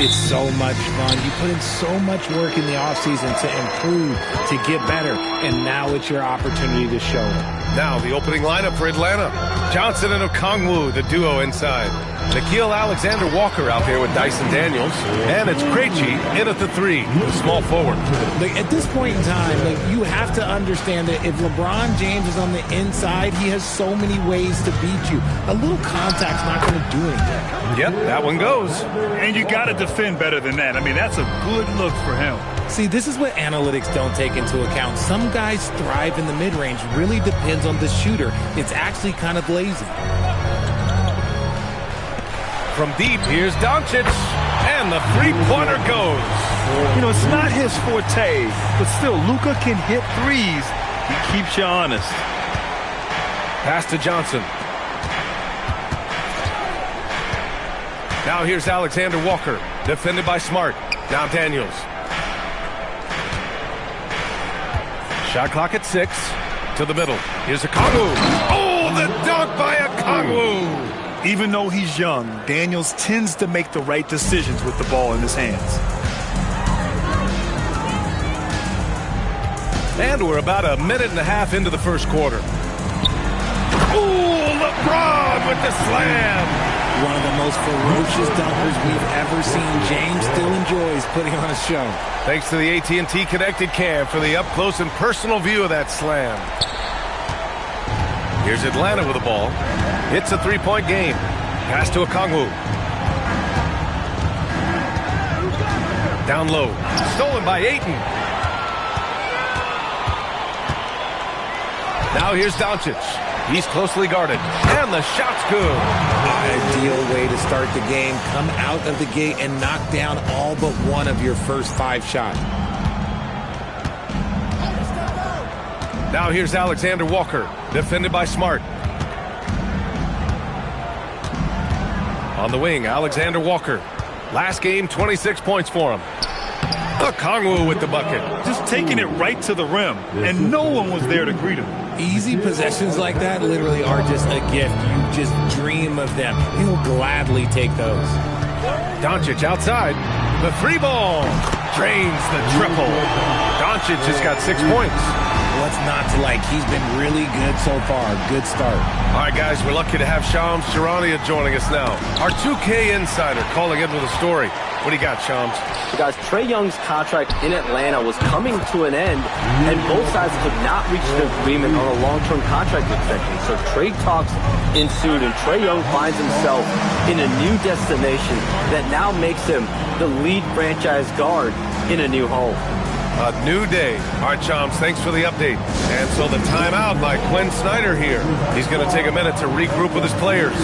It's so much fun. You put in so much work in the offseason to improve, to get better, and now it's your opportunity to show it. Now the opening lineup for Atlanta. Johnson and Okongwu, the duo inside. Nikhil Alexander-Walker out there with Dyson Daniels. And it's Krejci in at the 3, the small forward. Like, at this point in time, you have to understand that if LeBron James is on the inside, he has so many ways to beat you. A little contact's not going to do anything. Yep, that one goes. And you got to defend better than that. I mean, that's a good look for him. See, this is what analytics don't take into account. Some guys thrive in the mid-range. Really depends on the shooter. It's actually kind of lazy. From deep, here's Doncic, and the three-pointer goes. You know, it's not his forte, but still, Luka can hit threes. He keeps you honest. Pass to Johnson. Now here's Alexander Walker, defended by Smart. Now Daniels. Shot clock at 6. To the middle. Here's Okongwu. Oh, the dunk by Okongwu. Even though he's young, Daniels tends to make the right decisions with the ball in his hands. And we're about a minute and a half into the first quarter. Oh, LeBron with the slam. One of the most ferocious dunkers we've ever seen. James still enjoys putting on a show. Thanks to the AT&T Connected Cam for the up-close and personal view of that slam. Here's Atlanta with the ball. It's a three-point game. Pass to Okongwu. Down low. Stolen by Ayton. Now here's Doncic. He's closely guarded. And the shot's good. Ideal way to start the game. Come out of the gate and knock down all but one of your first 5 shots. Now here's Alexander Walker, defended by Smart. On the wing, Alexander Walker. Last game, 26 points for him. Okongwu with the bucket. Just taking it right to the rim, and no one was there to greet him. Easy possessions like that literally are just a gift. You just dream of them. He'll gladly take those. Doncic outside. The 3 ball. Drains the triple. Doncic has got 6 points. What's not to like? He's been really good so far. Good start. All right, guys, we're lucky to have Shams Charania joining us now. Our 2K insider calling in with a story. What do you got, Shams? So guys, Trae Young's contract in Atlanta was coming to an end, and both sides could not reach an agreement on a long-term contract extension. So trade talks ensued, and Trae Young finds himself in a new destination that now makes him the lead franchise guard in a new home. A new day. All right, Shams, thanks for the update. And so the timeout by Quinn Snyder here. He's going to take a minute to regroup with his players.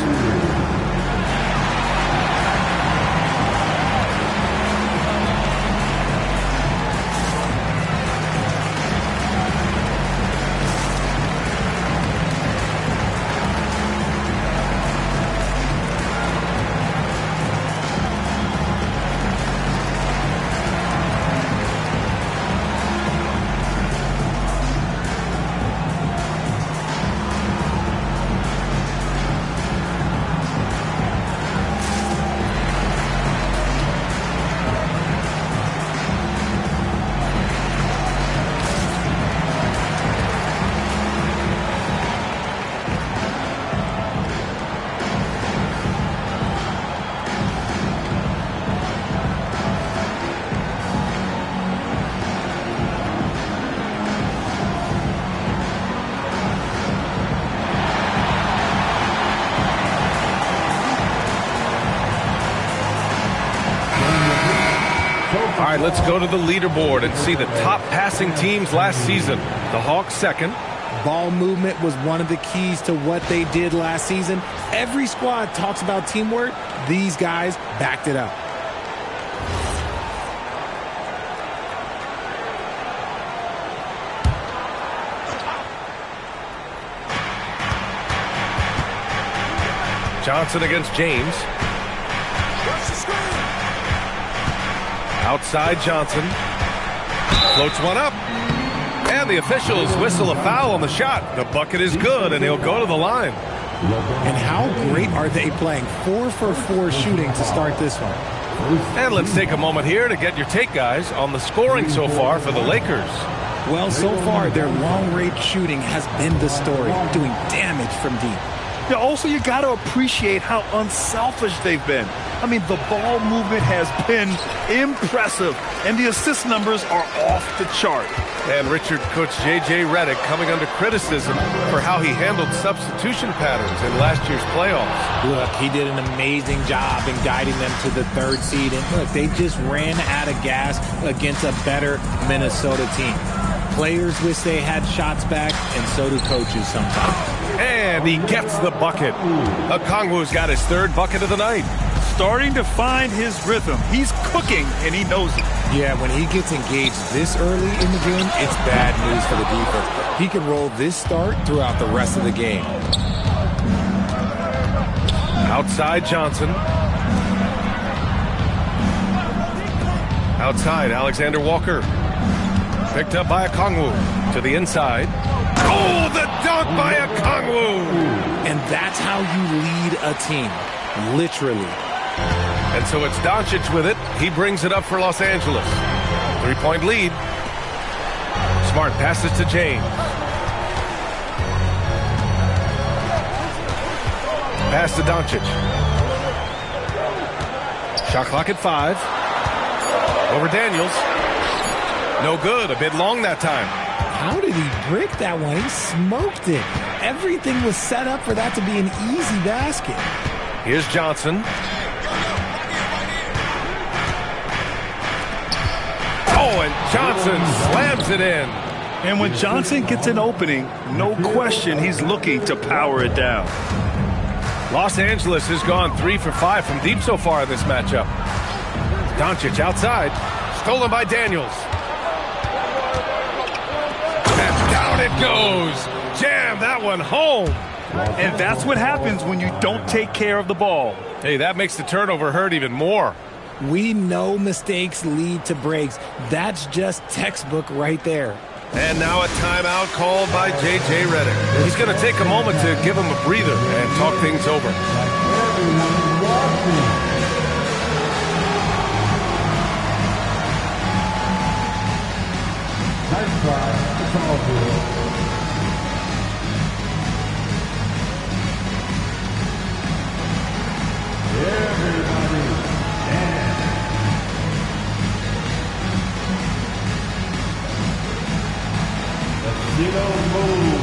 All right, let's go to the leaderboard and see the top passing teams last season. The Hawks second. Ball movement was one of the keys to what they did last season. Every squad talks about teamwork. These guys backed it up. Johnson against James. Outside Johnson. Floats one up. And the officials whistle a foul on the shot. The bucket is good, and he'll go to the line. And how great are they playing? 4 for 4 shooting to start this one. And let's take a moment here to get your take, guys, on the scoring so far for the Lakers. Well, so far, their long-range shooting has been the story, doing damage from deep. Yeah, also, you got to appreciate how unselfish they've been. I mean, the ball movement has been impressive, and the assist numbers are off the chart. And Richard, Coach J.J. Redick coming under criticism for how he handled substitution patterns in last year's playoffs. Look, he did an amazing job in guiding them to the 3rd seed. And look, they just ran out of gas against a better Minnesota team. Players wish they had shots back, and so do coaches sometimes. And he gets the bucket. Okongwu's got his 3rd bucket of the night. Starting to find his rhythm. He's cooking, and he knows it. Yeah, when he gets engaged this early in the game, it's bad news for the defense. He can roll this start throughout the rest of the game. Outside Johnson. Outside Alexander Walker. Picked up by Okongwu to the inside. Oh, the dunk by Okongwu! And that's how you lead a team, literally. And so it's Doncic with it. He brings it up for Los Angeles. 3-point lead. Smart passes to James. Pass to Doncic. Shot clock at 5. Over Daniels. No good. A bit long that time. How did he brick that one? He smoked it. Everything was set up for that to be an easy basket. Here's Johnson. Oh, and Johnson slams it in. And when Johnson gets an opening, no question he's looking to power it down. Los Angeles has gone 3 for 5 from deep so far in this matchup. Doncic outside. Stolen by Daniels. And down it goes. Jam that one home. And that's what happens when you don't take care of the ball. Hey, that makes the turnover hurt even more. We know mistakes lead to breaks. That's just textbook right there. And now a timeout called by J.J. Redick. He's going to take a moment to give him a breather and talk things over. Nice try. It's all good. Everybody dance. Let's get on move.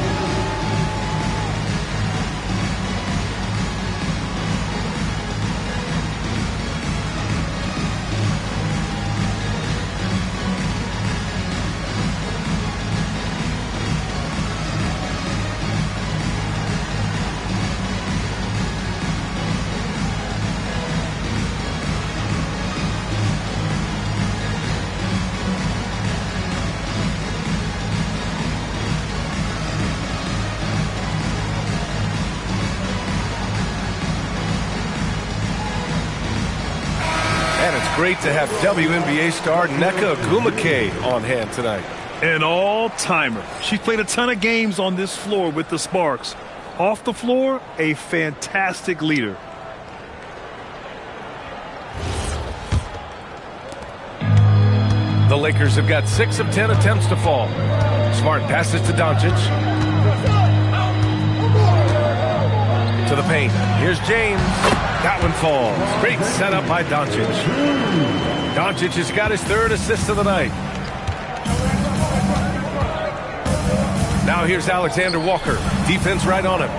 Great to have WNBA star Nneka Ogwumike on hand tonight. An all-timer. She's played a ton of games on this floor with the Sparks. Off the floor, a fantastic leader. The Lakers have got 6 of 10 attempts to fall. Smart passes to Doncic. To the paint. Here's James. That one falls. Great setup by Doncic. Doncic has got his 3rd assist of the night. Now here's Alexander Walker. Defense right on him.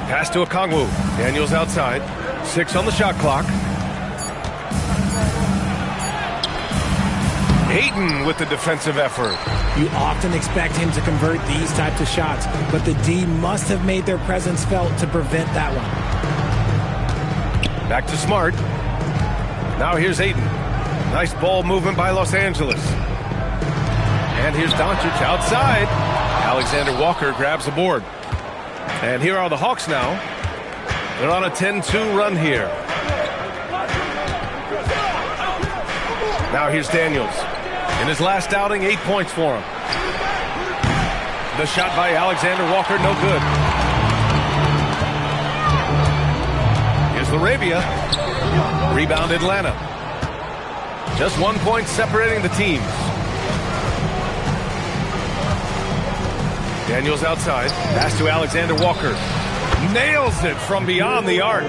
Pass to Okongwu. Daniels outside. 6 on the shot clock. Ayton with the defensive effort. You often expect him to convert these types of shots, but the D must have made their presence felt to prevent that one. Back to Smart. Now here's Ayton. Nice ball movement by Los Angeles. And here's Doncic outside. Alexander Walker grabs the board. And here are the Hawks now. They're on a 10-2 run here. Now here's Daniels. In his last outing, 8 points for him. The shot by Alexander Walker, no good. Laravia. Rebound Atlanta. Just 1 point separating the teams. Daniels outside. Pass to Alexander Walker. Nails it from beyond the arc.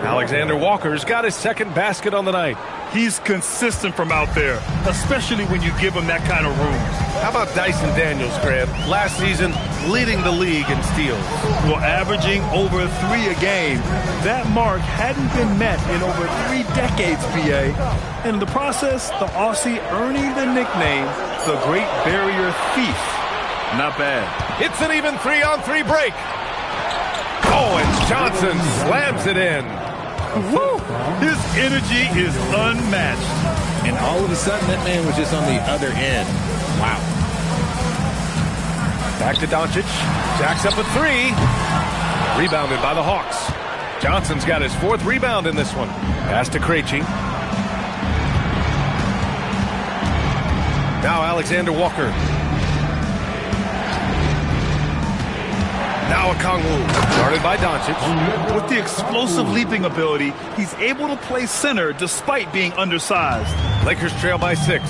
Alexander Walker's got his second basket on the night. He's consistent from out there, especially when you give him that kind of room. How about Dyson Daniels, Graham? Last season, leading the league in steals. Well, averaging over 3 a game. That mark hadn't been met in over 3 decades, BA. And in the process, the Aussie earning the nickname, the Great Barrier Thief. Not bad. It's an even 3-on-3 break. Oh, and Johnson slams it in. Woo! His energy is unmatched. And all of a sudden, that man was just on the other end. Wow. Back to Doncic. Jacks up a 3. Rebounded by the Hawks. Johnson's got his 4th rebound in this one. Pass to Krejci. Now Alexander Walker. Now a Kongwu, guarded by Doncic. With the explosive leaping ability, he's able to play center despite being undersized. Lakers trail by 6.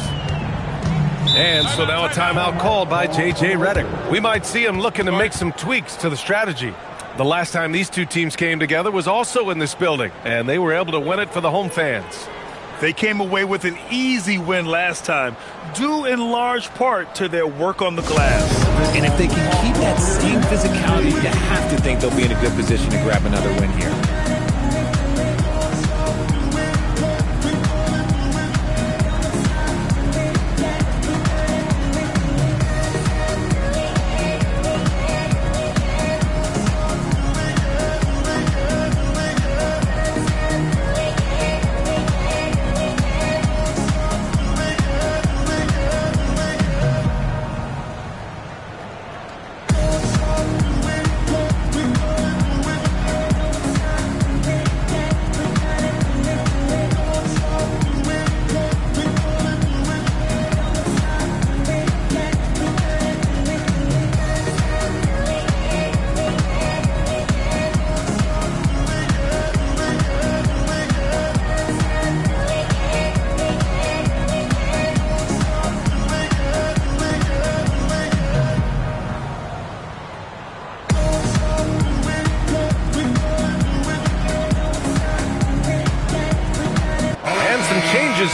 And so now a timeout called by J.J. Redick. We might see him looking to make some tweaks to the strategy. The last time these two teams came together was also in this building, and they were able to win it for the home fans. They came away with an easy win last time, due in large part to their work on the glass. And if they can keep that same physicality, you have to think they'll be in a good position to grab another win here.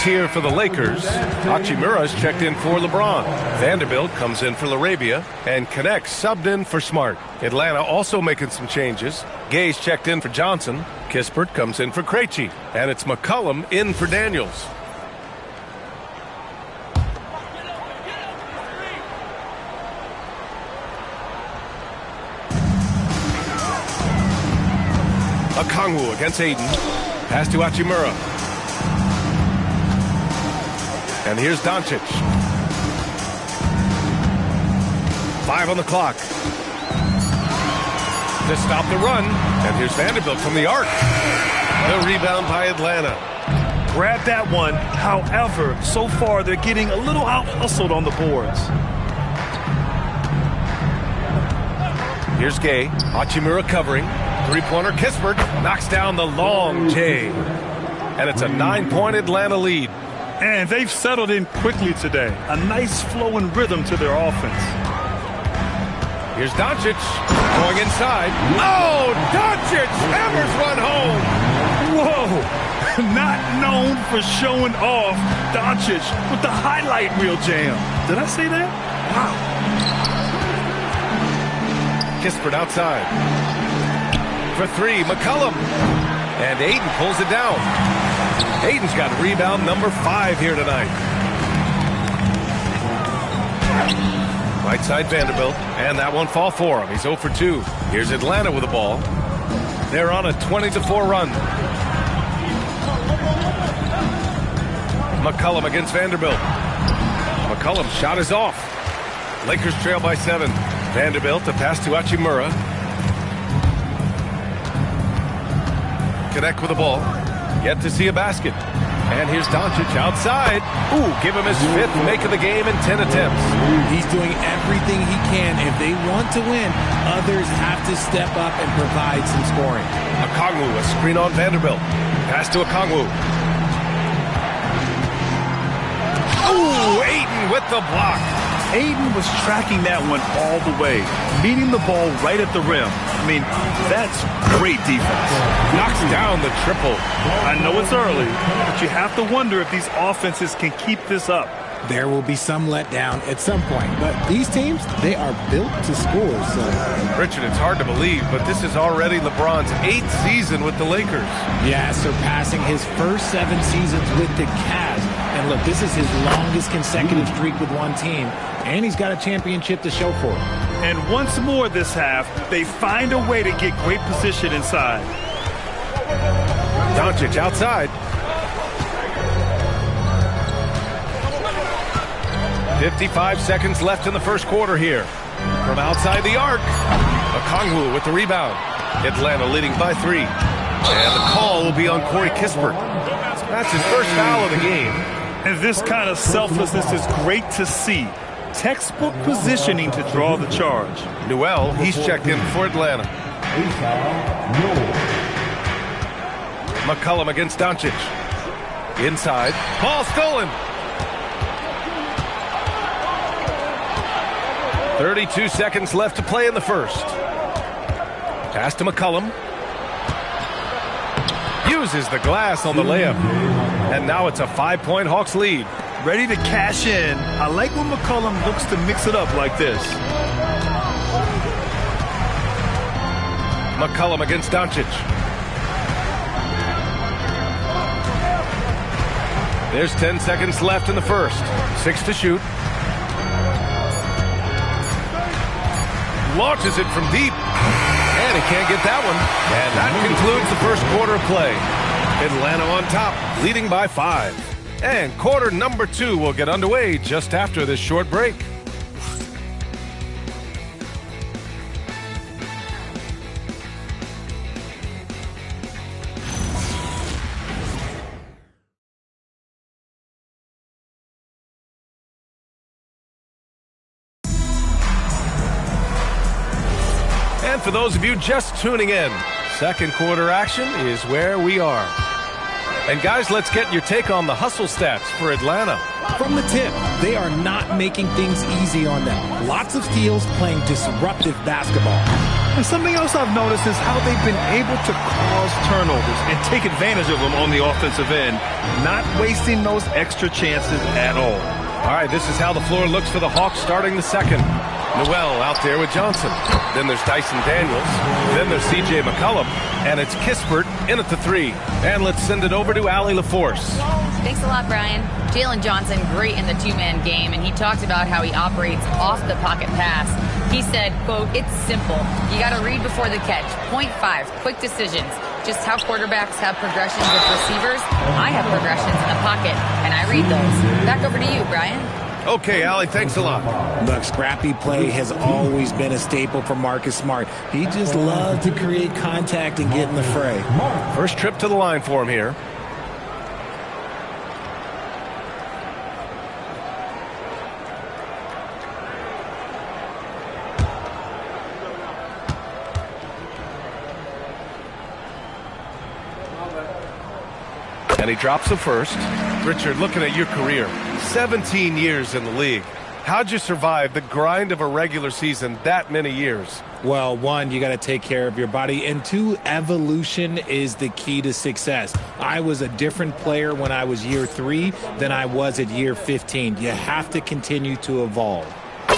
Here for the Lakers. Hachimura's checked in for LeBron. Vanderbilt comes in for Laravia, and Connect subbed in for Smart. Atlanta also making some changes. Gay's checked in for Johnson. Kispert comes in for Krejci, and it's McCollum in for Daniels. Okongwu against Aiden. Pass to Hachimura. And here's Doncic. 5 on the clock. To stop the run. And here's Vanderbilt from the arc. The rebound by Atlanta. Grab that one. However, so far they're getting a little out-hustled on the boards. Here's Gay. Hachimura covering. Three-pointer. Kispert knocks down the long J. And it's a 9-point Atlanta lead. And they've settled in quickly today. A nice flow and rhythm to their offense. Here's Doncic going inside. Oh, Doncic hammers one home. Whoa. Not known for showing off. Doncic with the highlight reel jam. Did I say that? Wow. Kispert outside. For 3, McCollum. And Aiden pulls it down. Aiden's got rebound number 5 here tonight. Right side Vanderbilt, and that won't fall for him. He's 0 for 2. Here's Atlanta with the ball. They're on a 20-4 run. McCollum against Vanderbilt. McCollum's shot is off. Lakers trail by 7. Vanderbilt to pass to Hachimura. Connect with the ball. Yet to see a basket. And here's Doncic outside. Ooh, give him his 5th make of the game in 10 attempts. He's doing everything he can. If they want to win, others have to step up and provide some scoring. Okongwu, a screen on Vanderbilt. Pass to Okongwu. Ooh, Ayton with the block. Ayton was tracking that one all the way, meeting the ball right at the rim. I mean, that's great defense. Knocks down the triple. I know it's early, but you have to wonder if these offenses can keep this up. There will be some letdown at some point, but these teams, they are built to score. So, Richard, it's hard to believe, but this is already LeBron's 8th season with the Lakers. yeah, surpassing his first 7 seasons with the Cavs. And look, this is his longest consecutive streak with one team, and he's got a championship to show for it. And once more this half, they find a way to get great position inside. Doncic outside. 55 seconds left in the first quarter here. From outside the arc, Okongwu with the rebound. Atlanta leading by 3. And the call will be on Corey Kispert. That's his first foul of the game. And this kind of selflessness is great to see. Textbook positioning to draw the charge. Newell, he's checked in for Atlanta. McCollum against Doncic. Inside. Ball stolen. 32 seconds left to play in the first. Pass to McCollum. Uses the glass on the layup. And now it's a 5-point Hawks lead. Ready to cash in. I like when McCollum looks to mix it up like this. McCollum against Doncic. There's 10 seconds left in the first. 6 to shoot. Launches it from deep. And he can't get that one. And that concludes the first quarter of play. Atlanta on top, leading by 5. And quarter number 2 will get underway just after this short break. And for those of you just tuning in, second quarter action is where we are. And guys, let's get your take on the hustle stats for Atlanta. From the tip, they are not making things easy on them. Lots of steals, playing disruptive basketball. And something else I've noticed is how they've been able to cause turnovers and take advantage of them on the offensive end, not wasting those extra chances at all. All right, this is how the floor looks for the Hawks starting the second. Noel out there with Johnson. Then there's Dyson Daniels. Then there's C.J. McCollum. And it's Kispert in at the 3. And let's send it over to Allie LaForce. Thanks a lot, Brian. Jalen Johnson, great in the two-man game, and he talked about how he operates off the pocket pass. He said, quote, "It's simple. You got to read before the catch. Point 5, quick decisions. Just how quarterbacks have progressions with receivers, I have progressions in the pocket, and I read those." Back over to you, Brian. Okay, Allie, thanks a lot. Look, scrappy play has always been a staple for Marcus Smart. He just loves to create contact and get in the fray. First trip to the line for him here. And he drops the first. Richard, looking at your career, 17 years in the league. How'd you survive the grind of a regular season that many years? Well, 1, you got to take care of your body, and 2, evolution is the key to success. I was a different player when I was year 3 than I was at year 15. You have to continue to evolve.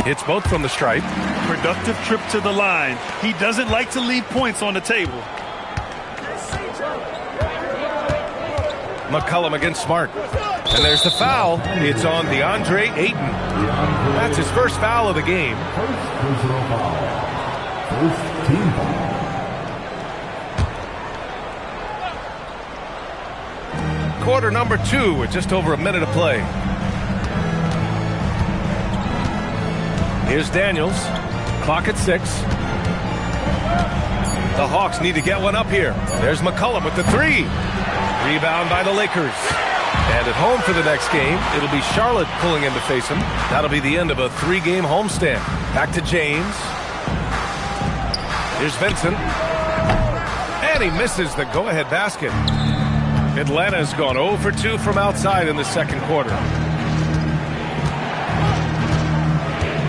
Hits both from the stripe. Productive trip to the line. He doesn't like to leave points on the table. McCollum against Smart. And there's the foul. It's on DeAndre Ayton. That's his first foul of the game. First personal foul. First team foul. Quarter number 2 with just over a minute of play. Here's Daniels. Clock at 6. The Hawks need to get one up here. There's McCollum with the 3. Rebound by the Lakers. And at home for the next game, it'll be Charlotte pulling in to face him. That'll be the end of a 3-game homestand. Back to James. Here's Vincent. And he misses the go-ahead basket. Atlanta's gone 0 for 2 from outside in the second quarter.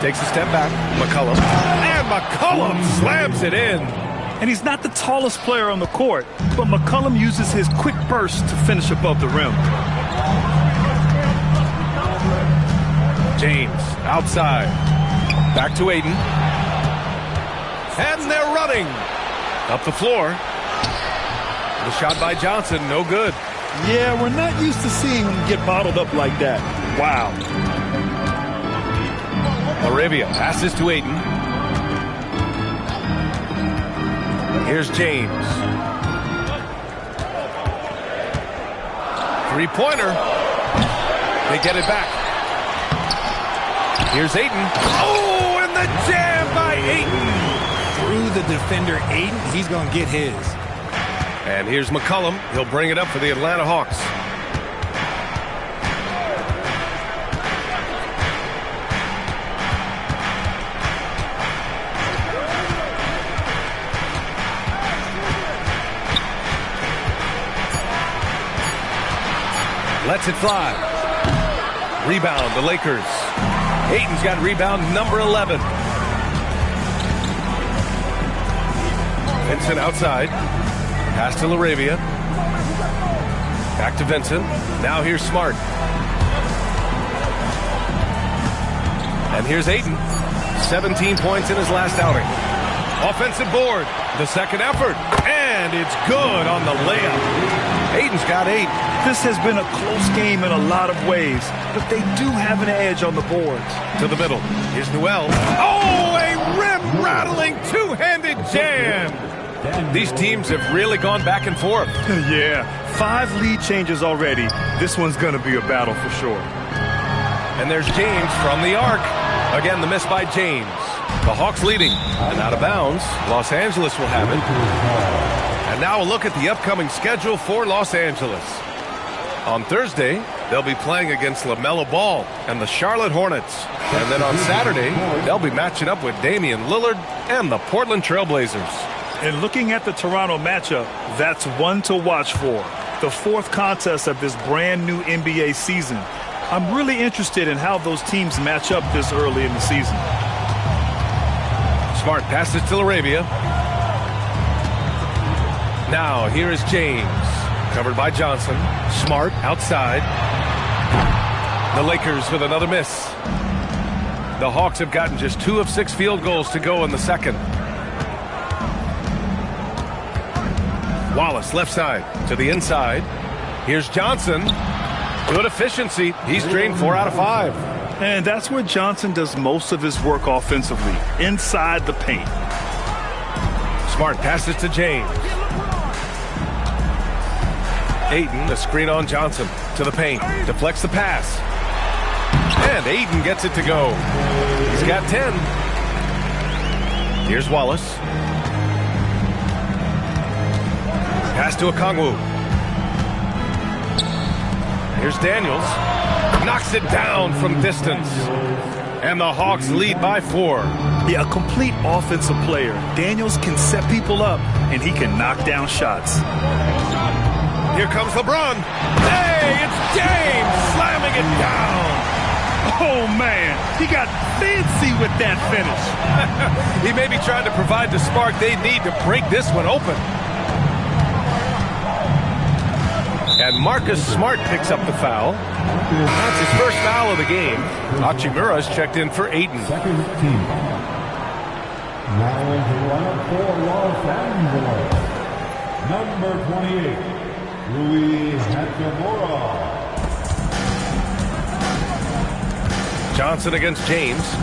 Takes a step back. McCollum. And McCollum slams it in. And he's not the tallest player on the court, but McCollum uses his quick burst to finish above the rim. James outside. Back to Aiden. And they're running. Up the floor. The shot by Johnson, no good. Yeah, we're not used to seeing him get bottled up like that. Wow. Arabia passes to Aiden. Here's James. Three-pointer. They get it back. Here's Aiden. Oh, and the jam by Aiden. Through the defender, Aiden, he's going to get his. And here's McCollum. He'll bring it up for the Atlanta Hawks. Lets it fly. Rebound, the Lakers. Aiden's got rebound number 11. Vincent outside. Pass to LaRavia. Back to Vincent. Now here's Smart. And here's Aiden. 17 points in his last outing. Offensive board. The second effort. And it's good on the layup. Aiden's got 8. This has been a close game in a lot of ways, but they do have an edge on the boards. To the middle. Here's Noel. Oh, a rim-rattling two-handed jam. These teams have really gone back and forth. Yeah, 5 lead changes already. This one's going to be a battle for sure. And there's James from the arc. Again, the miss by James. The Hawks leading. And out of bounds. Los Angeles will have it. And now a look at the upcoming schedule for Los Angeles. On Thursday, they'll be playing against LaMelo Ball and the Charlotte Hornets. And then on Saturday, they'll be matching up with Damian Lillard and the Portland Trailblazers. And looking at the Toronto matchup, that's one to watch for. The 4th contest of this brand new NBA season. I'm really interested in how those teams match up this early in the season. Smart passes to LaRavia. Now here is James. Covered by Johnson. Smart outside. The Lakers with another miss. The Hawks have gotten just 2 of 6 field goals to go in the second. Wallace left side to the inside. Here's Johnson. Good efficiency. He's drained 4 out of 5. And that's where Johnson does most of his work offensively, inside the paint. Smart passes to James. Aiden, the screen on Johnson to the paint. Deflects the pass. And Aiden gets it to go. He's got 10. Here's Wallace. Pass to Okongwu. Here's Daniels. Knocks it down from distance. And the Hawks lead by 4. Yeah, a complete offensive player. Daniels can set people up, and he can knock down shots. Here comes LeBron. Hey, it's James slamming it down. Oh, man, he got fancy with that finish. He may be trying to provide the spark they need to break this one open. And Marcus Smart picks up the foul. That's his first foul of the game. Hachimura's checked in for Aiden. Second team. Now into lineup for Los Angeles. Number 28, Rui Hachimura. Johnson against James.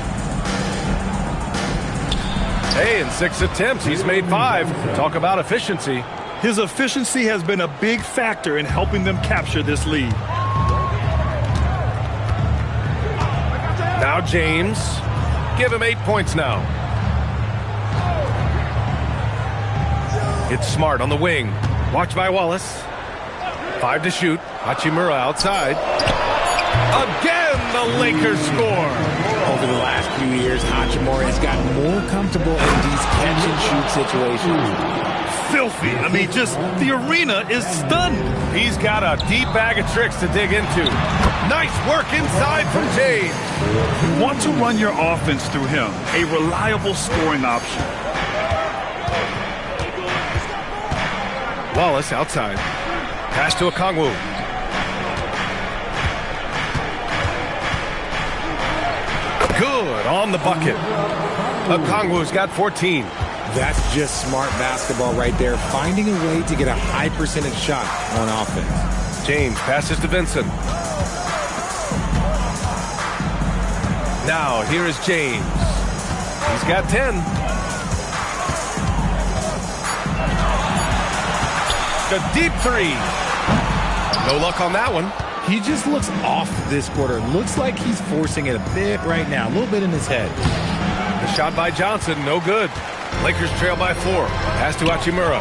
Hey, in 6 attempts, he's made 5. Talk about efficiency. His efficiency has been a big factor in helping them capture this lead. Now James. Give him 8 points now. It's Smart on the wing. Watch by Wallace. 5 to shoot. Hachimura outside. Again, the Lakers score. Over the last few years, Hachimura has gotten more comfortable in these catch-and-shoot situations. Filthy. I mean, just the arena is stunned. He's got a deep bag of tricks to dig into. Nice work inside from James. You want to run your offense through him. A reliable scoring option. Wallace outside. Pass to Okongwu. Good on the bucket. Okongwu's got 14. That's just smart basketball right there, finding a way to get a high percentage shot on offense. James passes to Vincent. Now, here is James. He's got 10. The deep three. No luck on that one. He just looks off this quarter. Looks like he's forcing it a bit right now, a little bit in his head. The shot by Johnson, no good. Lakers trail by 4. Pass to Hachimura.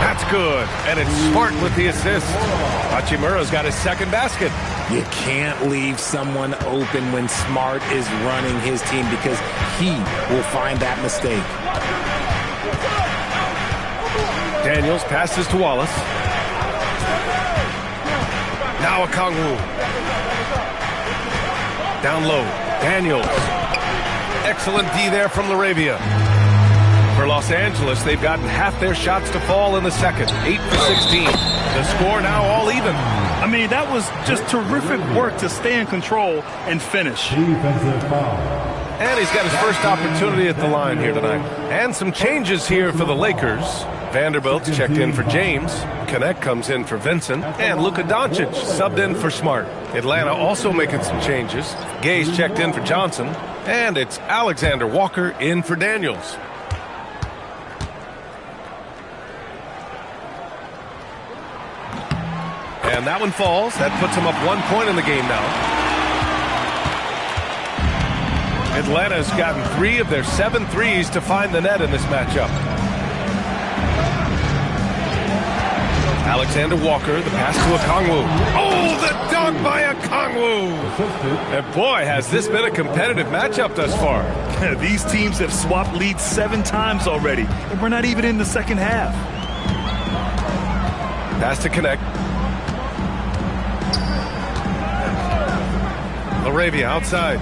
That's good. And it's Smart with the assist. Hachimura's got his second basket. You can't leave someone open when Smart is running his team because he will find that mistake. Daniels passes to Wallace. Now Okongwu. Down low. Daniels. Excellent D there from Laravia. For Los Angeles, they've gotten half their shots to fall in the second. 8 for 16. The score now all even. I mean, that was just terrific work to stay in control and finish. Defensive foul. And he's got his first opportunity at the line here tonight. And some changes here for the Lakers. Vanderbilt's checked in for James. Kunad comes in for Vincent. And Luka Doncic subbed in for Smart. Atlanta also making some changes. Gay's checked in for Johnson. And it's Alexander Walker in for Daniels. And that one falls. That puts him up 1 point in the game now. Atlanta's gotten 3 of their 7 threes to find the net in this matchup. Alexander Walker, the pass to Okongwu. Oh, the dunk by Okongwu! And boy, has this been a competitive matchup thus far. These teams have swapped leads 7 times already, and we're not even in the second half. Pass to Kunad. Laravia outside.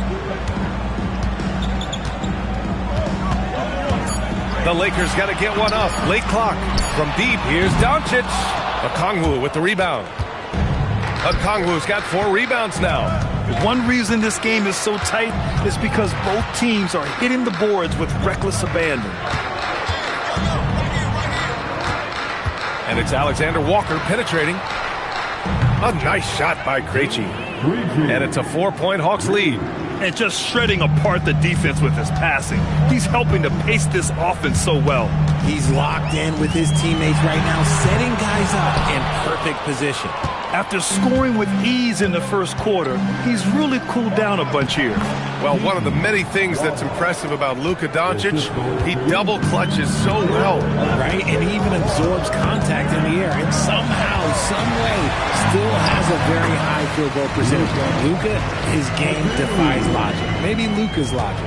The Lakers got to get one up. Late clock. From deep, here's Doncic. Okongwu with the rebound. Okongwu's got 4 rebounds now. One reason this game is so tight is because both teams are hitting the boards with reckless abandon. And it's Alexander Walker penetrating. A nice shot by Krejci. And it's a 4-point Hawks lead. And just shredding apart the defense with his passing. He's helping to pace this offense so well. He's locked in with his teammates right now, setting guys up in perfect position. After scoring with ease in the first quarter, he's really cooled down a bunch here. Well, one of the many things that's impressive about Luka Doncic, he double clutches so well. Right, and he even absorbs contact in the air, and somehow, some way, still has a very high field goal percentage. Luka, his game defies logic. Maybe Luka's logic.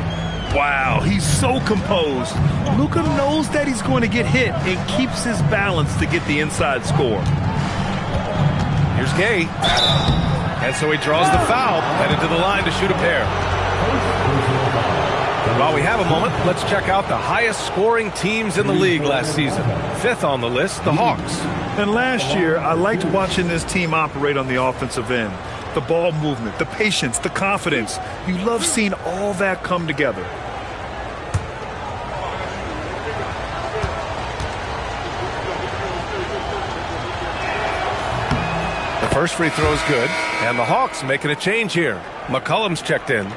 Wow, he's so composed. Luka knows that he's going to get hit and keeps his balance to get the inside score. Here's Gay. And so he draws the foul, headed to the line to shoot a pair. While we have a moment, let's check out the highest scoring teams in the league last season. 5th on the list, the Hawks. And last year, I liked watching this team operate on the offensive end. The ball movement, the patience, the confidence. You love seeing all that come together. The first free throw is good, and the Hawks making a change here. McCollum's checked in.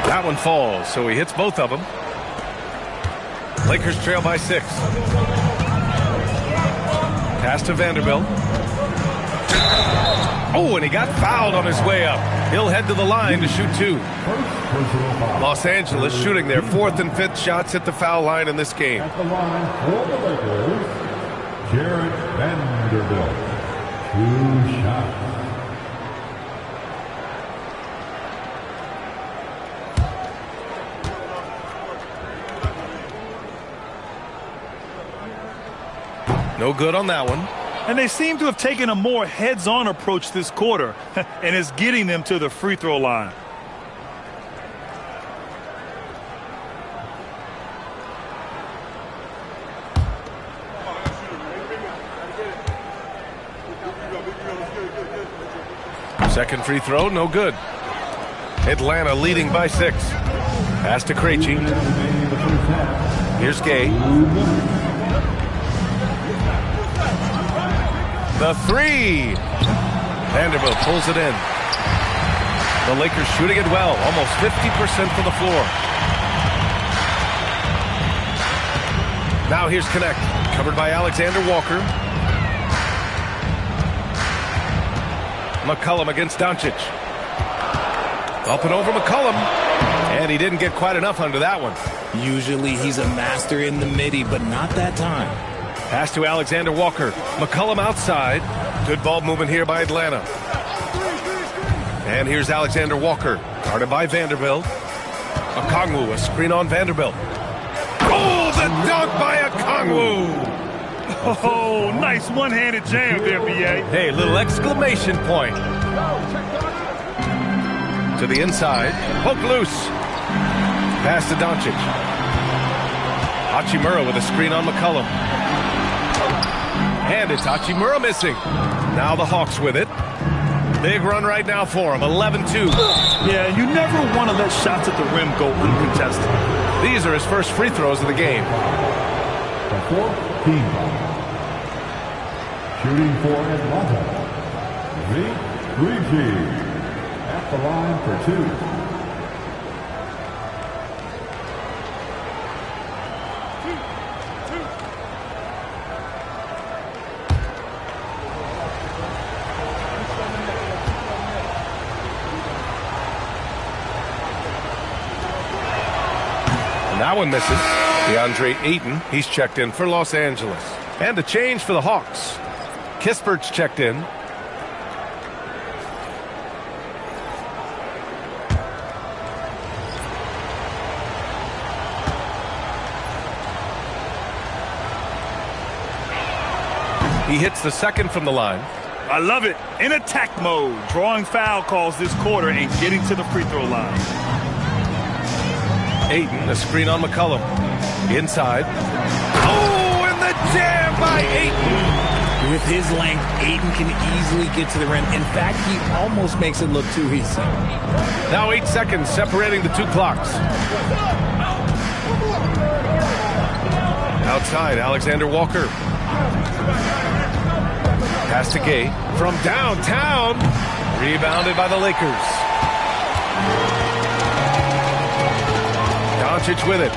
That one falls, so he hits both of them. Lakers trail by 6. Pass to Vanderbilt. Oh, and he got fouled on his way up. He'll head to the line to shoot 2. Los Angeles shooting their 4th and 5th shots at the foul line in this game. At the line for the Lakers, Jared Vanderbilt. 2 shots. No good on that one. And they seem to have taken a more heads-on approach this quarter, and it's getting them to the free throw line. Second free throw, no good. Atlanta leading by 6. Pass to Krejci. Here's Gay. The 3. Vanderbilt pulls it in. The Lakers shooting it well, almost 50% from the floor. Now here's Connect, covered by Alexander Walker. McCollum against Doncic. Up and over McCollum. And he didn't get quite enough under that one. Usually he's a master in the midi, but not that time. Pass to Alexander Walker. McCollum outside. Good ball movement here by Atlanta. And here's Alexander Walker. Guarded by Vanderbilt. Okongwu, a screen on Vanderbilt. Oh, the dunk by Okongwu! Oh, nice one-handed jam there, B.A. Hey, little exclamation point. To the inside. Poke loose. Pass to Doncic. Hachimura with a screen on McCollum. And it's Hachimura missing. Now the Hawks with it. Big run right now for him, 11-2. Yeah, you never want to let shots at the rim go uncontested. These are his first free throws of the game. The 4th team foul. Shooting for Atlanta, Krejci. At the line for 2. That one misses. DeAndre Ayton, he's checked in for Los Angeles. And a change for the Hawks. Kispert's checked in. He hits the second from the line. I love it. In attack mode, drawing foul calls this quarter and getting to the free throw line. Ayton, a screen on McCollum. Inside. Oh, and the jam by Ayton. With his length, Ayton can easily get to the rim. In fact, he almost makes it look too easy. Now 8 seconds separating the 2 clocks. Outside, Alexander Walker. Pass to Gay from downtown. Rebounded by the Lakers. Doncic with it.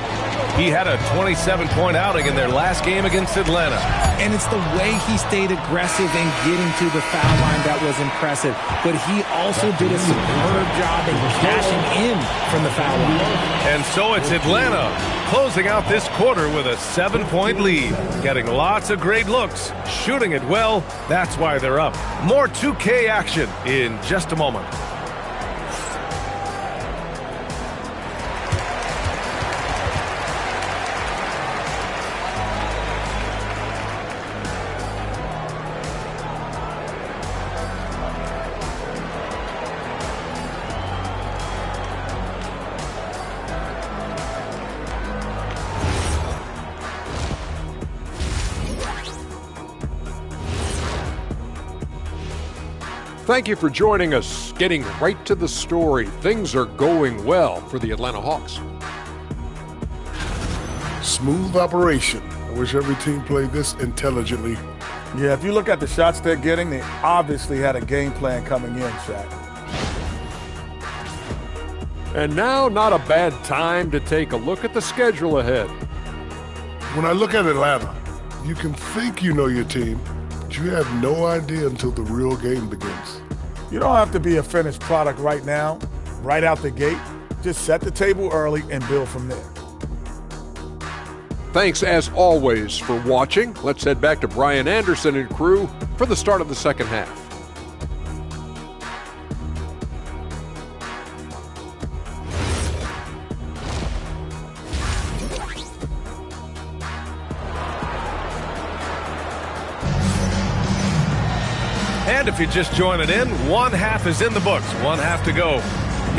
He had a 27-point outing in their last game against Atlanta. And it's the way he stayed aggressive in getting to the foul line that was impressive. But he also did a superb job in cashing in from the foul line. And so it's Atlanta closing out this quarter with a 7-point lead. Getting lots of great looks, shooting it well. That's why they're up. More 2K action in just a moment. Thank you for joining us. Getting right to the story, things are going well for the Atlanta Hawks. Smooth operation. I wish every team played this intelligently. Yeah, if you look at the shots they're getting, they obviously had a game plan coming in, Shaq. And now, not a bad time to take a look at the schedule ahead. When I look at Atlanta, you can think you know your team, but you have no idea until the real game begins. You don't have to be a finished product right now, right out the gate. Just set the table early and build from there. Thanks, as always, for watching. Let's head back to Brian Anderson and crew for the start of the second half. And if you're just joining in, one half is in the books, one half to go.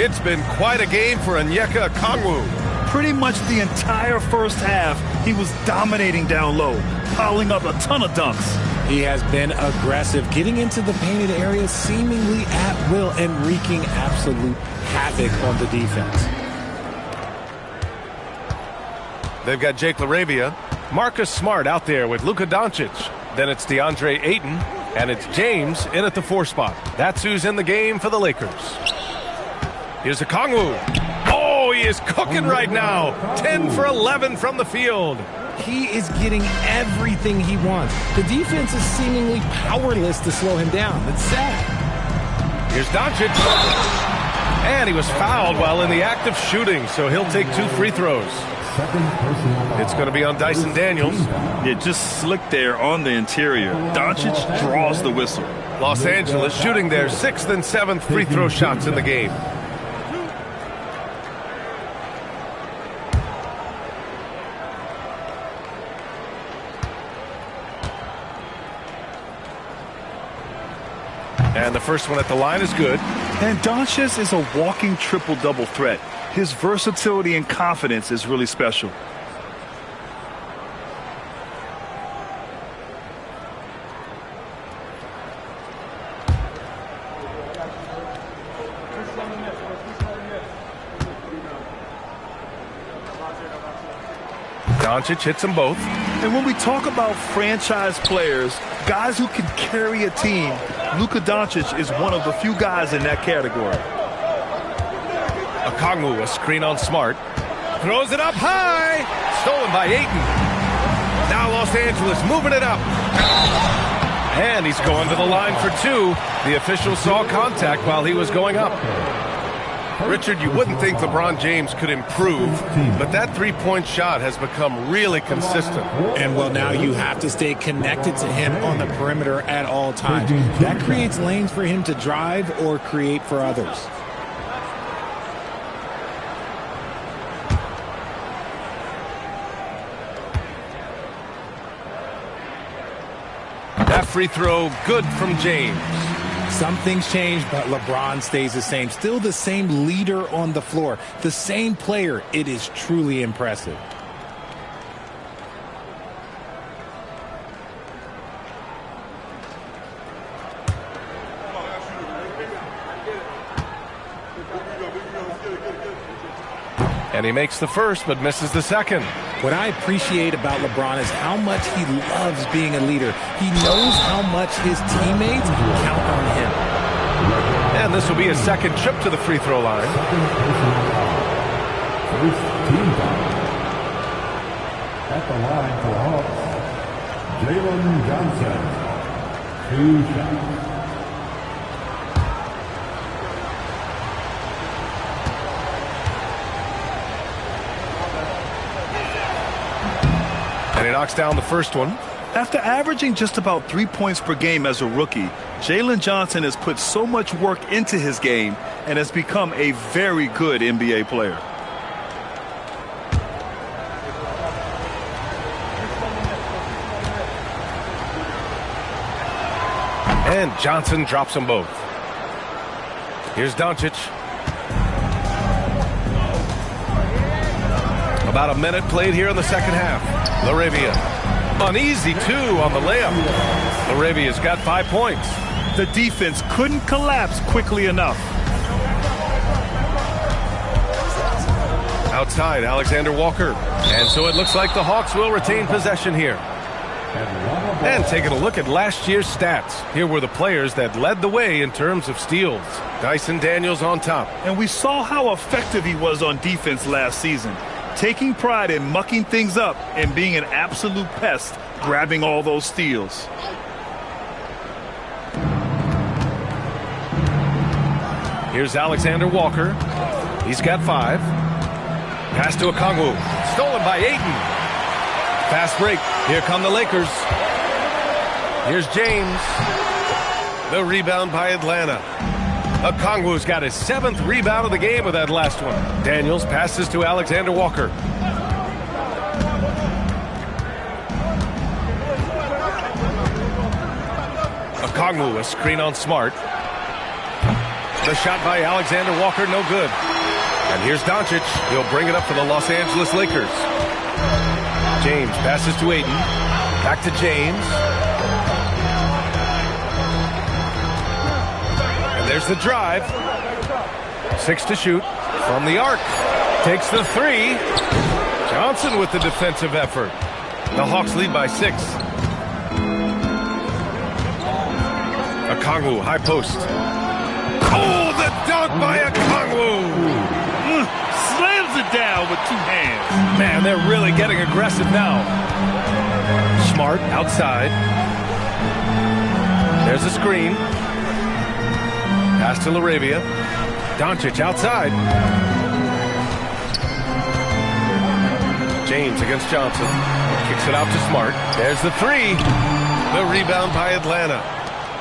It's been quite a game for Onyeka Okongwu. Pretty much the entire first half, he was dominating down low, piling up a ton of dunks. He has been aggressive, getting into the painted area seemingly at will and wreaking absolute havoc on the defense. They've got Jake LaRavia, Marcus Smart out there with Luka Doncic. Then it's DeAndre Ayton, and it's James in at the 4 spot. That's who's in the game for the Lakers. Here's Okongwu. Oh, he is cooking right now. 10 for 11 from the field. He is getting everything he wants. The defense is seemingly powerless to slow him down. It's sad. Here's Doncic. And he was fouled while in the act of shooting, so he'll take 2 free throws. It's going to be on Dyson Daniels. Yeah, just slick there on the interior. Doncic draws the whistle. Los Angeles shooting their 6th and 7th free throw shots in the game. And the first one at the line is good. And Doncic is a walking triple-double threat. His versatility and confidence is really special. Doncic hits them both. And when we talk about franchise players, guys who can carry a team, Luka Doncic is one of the few guys in that category. Okongwu, a screen on Smart. Throws it up high. Stolen by Ayton. Now Los Angeles moving it up. And he's going to the line for 2. The official saw contact while he was going up. Richard, you wouldn't think LeBron James could improve, but that three-point shot has become really consistent. And, well, now you have to stay connected to him on the perimeter at all times. That creates lanes for him to drive or create for others. That free throw, good from James. Some things change, but LeBron stays the same. Still the same leader on the floor. The same player. It is truly impressive. And he makes the first, but misses the second. What I appreciate about LeBron is how much he loves being a leader. He knows how much his teammates count on him. And this will be his second trip to the free throw line. At the line for Hawks, Jalen Johnson. 2 shots. And he knocks down the first one. After averaging just about 3 points per game as a rookie, Jalen Johnson has put so much work into his game and has become a very good NBA player. And Johnson drops them both. Here's Doncic. About a minute played here in the second half. LaRavia. An easy 2 on the layup. LaRavia's got 5 points. The defense couldn't collapse quickly enough. Outside, Alexander Walker. And so it looks like the Hawks will retain possession here. And taking a look at last year's stats. Here were the players that led the way in terms of steals. Dyson Daniels on top. And we saw how effective he was on defense last season. Taking pride in mucking things up and being an absolute pest, grabbing all those steals. Here's Alexander Walker. He's got 5. Pass to Okongwu. Stolen by Ayton. Fast break. Here come the Lakers. Here's James. The rebound by Atlanta. Okongwu's got his 7th rebound of the game with that last one. Daniels passes to Alexander Walker. Okongwu, a screen on Smart. The shot by Alexander Walker, no good. And here's Doncic. He'll bring it up for the Los Angeles Lakers. James passes to Ayton. Back to James. And there's the drive. 6 to shoot from the arc. Takes the 3. Johnson with the defensive effort. The Hawks lead by 6. Okongwu, high post. Oh, the dunk by Okongwu! Slams it down with 2 hands. Man, they're really getting aggressive now. Smart outside. There's a screen. Pass to LaRavia. Doncic outside. James against Johnson. Kicks it out to Smart. There's the 3. The rebound by Atlanta.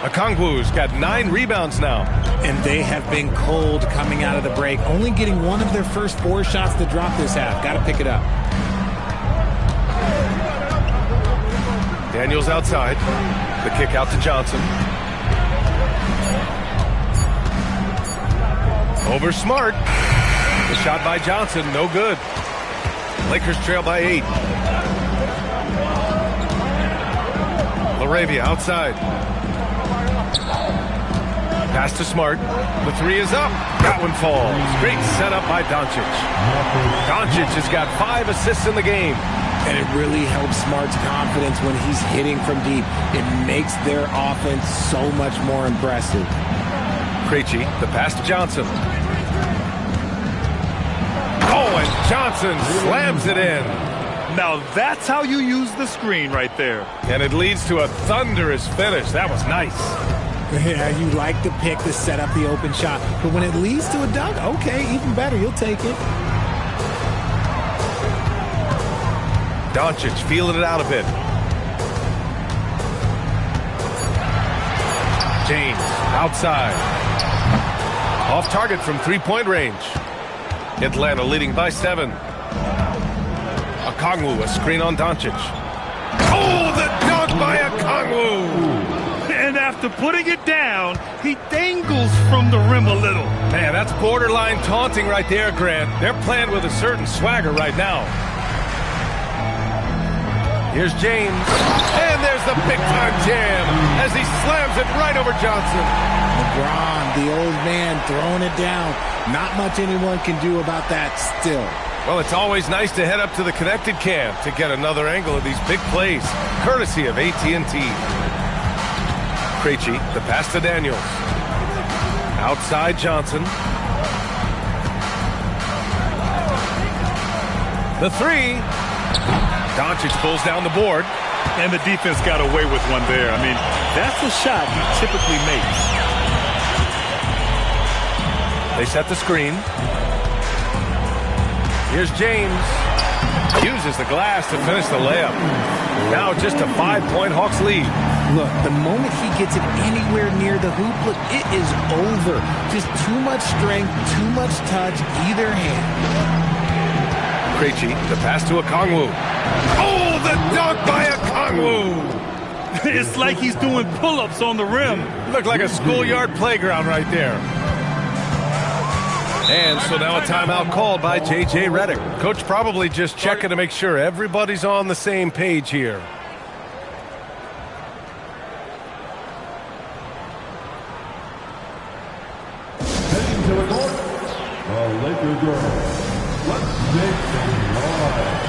Okongwu's got 9 rebounds now. And they have been cold coming out of the break. Only getting one of their first 4 shots to drop this half. Got to pick it up. Daniels outside. The kick out to Johnson. Over Smart. The shot by Johnson, no good. Lakers trail by 8. LaRavia outside. Pass to Smart. The 3 is up. That one falls. Great setup by Doncic. Doncic has got 5 assists in the game. And it really helps Smart's confidence when he's hitting from deep. It makes their offense so much more impressive. Krejci, the pass to Johnson. Oh, and Johnson slams it in. Now that's how you use the screen right there. And it leads to a thunderous finish. That was nice. Yeah, you like the pick to set up the open shot. But when it leads to a dunk, okay, even better. You'll take it. Doncic feeling it out a bit. James outside. Off target from 3-point range. Atlanta leading by 7. Okongwu, a screen on Doncic. Oh, the dunk by Okongwu! And after putting it down, he dangles from the rim a little. Man, that's borderline taunting right there, Grant. They're playing with a certain swagger right now. Here's James. And there's the big-time jam as he slams it right over Johnson. LeBron, the old man, throwing it down. Not much anyone can do about that still. Well, it's always nice to head up to the connected cam to get another angle of these big plays, courtesy of AT&T. Krejci, the pass to Daniels. Outside Johnson. The 3. Doncic pulls down the board. And the defense got away with one there. I mean, that's a shot he typically makes. They set the screen. Here's James. Uses the glass to finish the layup. Now just a 5-point Hawks lead. Look, the moment he gets it anywhere near the hoop, look, it is over. Just too much strength, too much touch, either hand. Krejci, the pass to Okongwu. Oh, the dunk by Okongwu! It's like he's doing pull-ups on the rim. Looked like a schoolyard playground right there. And so now a timeout called by J.J. Redick. Coach probably just checking to make sure everybody's on the same page here. Heading to the court, the Lakers girls. Let's make some noise.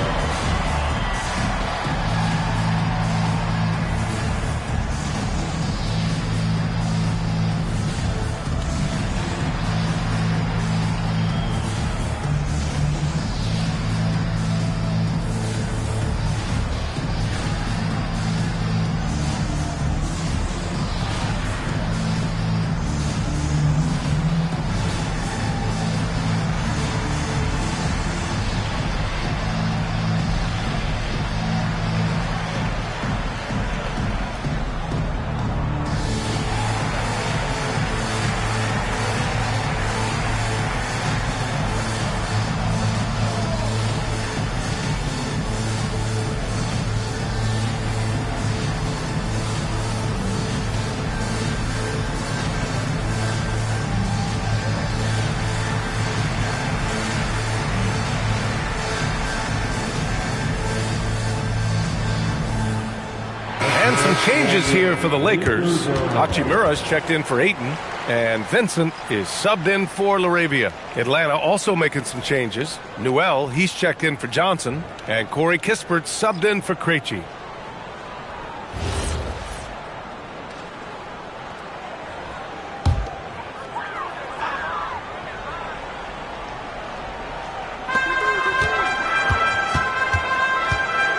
changes here for the Lakers. Hachimura's checked in for Ayton, and Vincent is subbed in for LaRavia. Atlanta also making some changes. Newell, he's checked in for Johnson, and Corey Kispert subbed in for Krejci.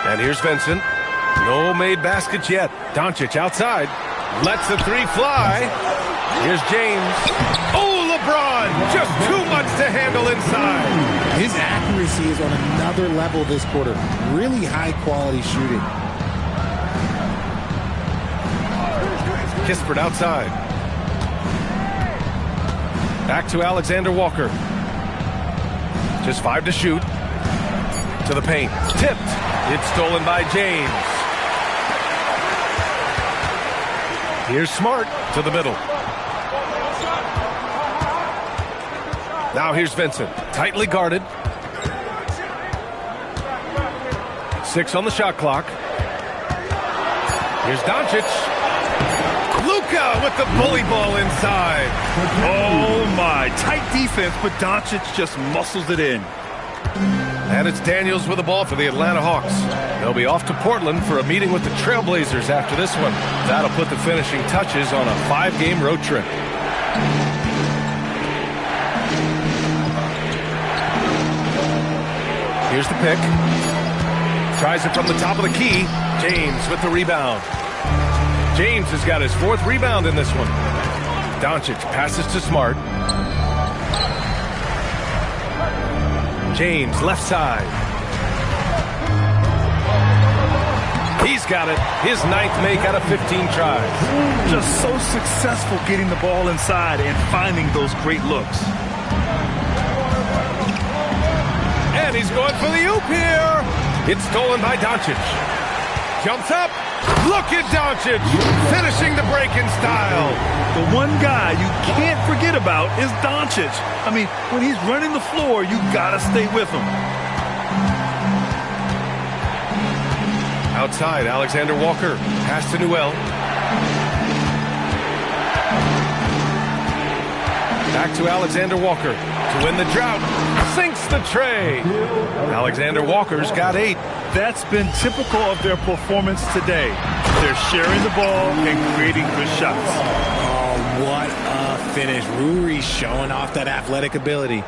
And here's Vincent. No made baskets yet. Doncic outside. Lets the three fly. Here's James. Oh, LeBron! Just too much to handle inside. His accuracy is on another level this quarter. Really high-quality shooting. Kispert outside. Back to Alexander Walker. Just 5 to shoot. To the paint. Tipped. It's stolen by James. Here's Smart to the middle. Now here's Vincent. Tightly guarded. 6 on the shot clock. Here's Doncic. Luka with the bully ball inside. Oh, my. Tight defense, but Doncic just muscles it in. And it's Daniels with the ball for the Atlanta Hawks. They'll be off to Portland for a meeting with the Trailblazers after this one. That'll put the finishing touches on a 5-game road trip. Here's the pick. Tries it from the top of the key. James with the rebound. James has got his 4th rebound in this one. Doncic passes to Smart. James, left side. He's got it. His 9th make out of 15 tries. Just so successful getting the ball inside and finding those great looks. And he's going for the oop here. It's stolen by Doncic. Jumps up. Look at Doncic finishing the break in style. The one guy you can't forget about is Doncic. I mean, when he's running the floor, you gotta stay with him. Outside, Alexander Walker. Pass to Newell. Back to Alexander Walker to win the drought. Sinks the tray. Alexander Walker's got 8. That's been typical of their performance today. They're sharing the ball and creating good shots. Oh, what a finish. Ruri showing off that athletic ability.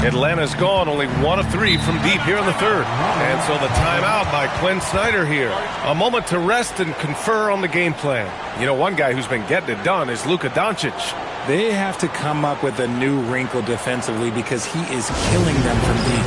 Atlanta's gone only 1 of 3 from deep here in the 3rd. And so the timeout by Quinn Snyder here. A moment to rest and confer on the game plan. You know, one guy who's been getting it done is Luka Doncic. They have to come up with a new wrinkle defensively because he is killing them from deep.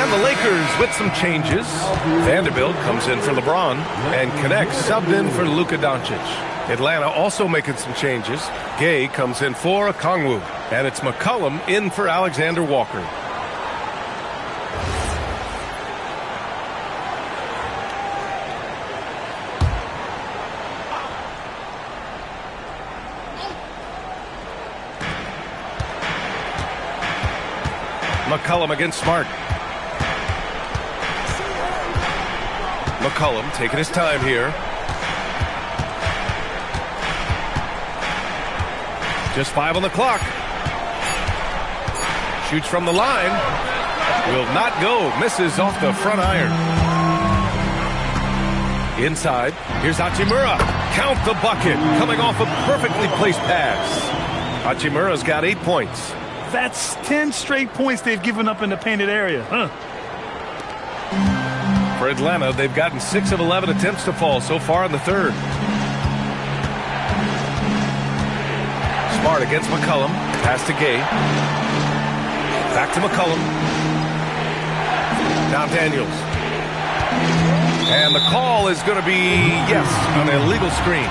The Lakers with some changes. Vanderbilt comes in for LeBron, and connects subbed in for Luka Doncic. Atlanta also making some changes. Gay comes in for Okongwu, and it's McCollum in for Alexander Walker. McCollum against Smart. McCollum taking his time here. Just 5 on the clock. Shoots from the line. Will not go. Misses off the front iron. Inside. Here's Hachimura. Count the bucket. Coming off a perfectly placed pass. Hachimura's got 8 points. That's 10 straight points they've given up in the painted area. For Atlanta, they've gotten 6 of 11 attempts to fall so far in the third. Smart against McCollum. Pass to Gay. Back to McCollum. Now Daniels. And the call is going to be, yes, an illegal screen.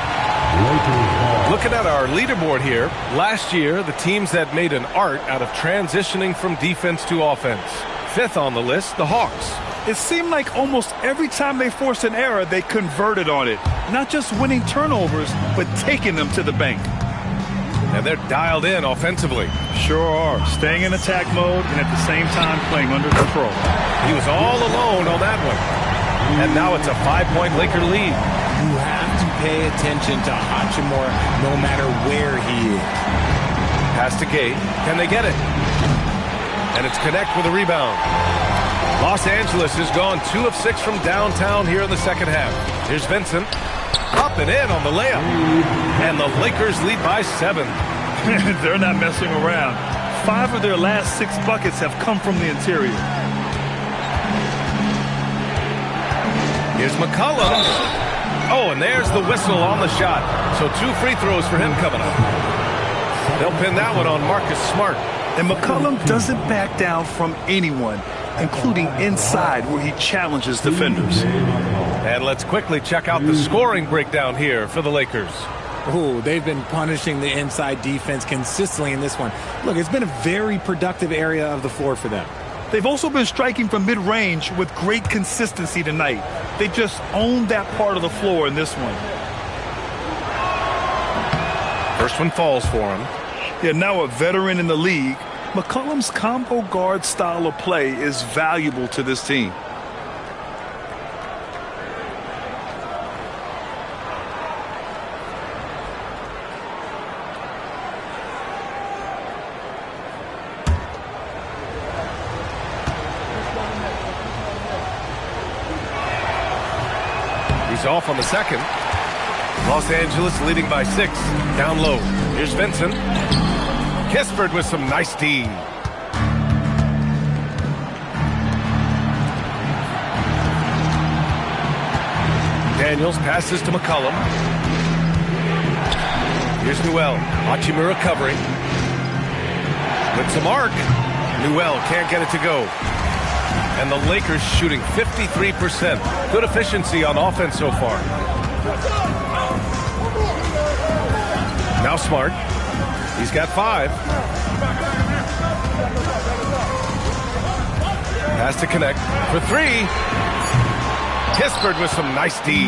Looking at our leaderboard here, last year, the teams that made an art out of transitioning from defense to offense. 5th on the list, the Hawks. It seemed like almost every time they forced an error, they converted on it. Not just winning turnovers, but taking them to the bank. And they're dialed in offensively. Sure are. Staying in attack mode and at the same time playing under control. He was all alone on that one. And now it's a 5-point Laker lead. You have to pay attention to Hachimura no matter where he is. Pass to Gay. Can they get it? And it's Connect with a rebound. Los Angeles has gone 2 of 6 from downtown here in the second half. Here's Vincent. Up and in on the layup. And the Lakers lead by 7. They're not messing around. 5 of their last 6 buckets have come from the interior. Here's McCollum. Oh, and there's the whistle on the shot. So 2 free throws for him coming up. They'll pin that one on Marcus Smart. And McCollum doesn't back down from anyone, including inside where he challenges defenders. And let's quickly check out the scoring breakdown here for the Lakers. Oh, they've been punishing the inside defense consistently in this one. Look, it's been a very productive area of the floor for them. They've also been striking from mid-range with great consistency tonight. They just owned that part of the floor in this one. First one falls for him. Yeah, now a veteran in the league, McCollum's combo guard style of play is valuable to this team. He's off on the second. Los Angeles leading by 6. Down low. Here's Vincent. Kispert with some nice D. Daniels passes to McCollum. Here's Newell. Hachimura covering. With some arc. Newell can't get it to go. And the Lakers shooting 53%. Good efficiency on offense so far. Now Smart. He's got 5. Has to connect for 3. Kispert with some nice D.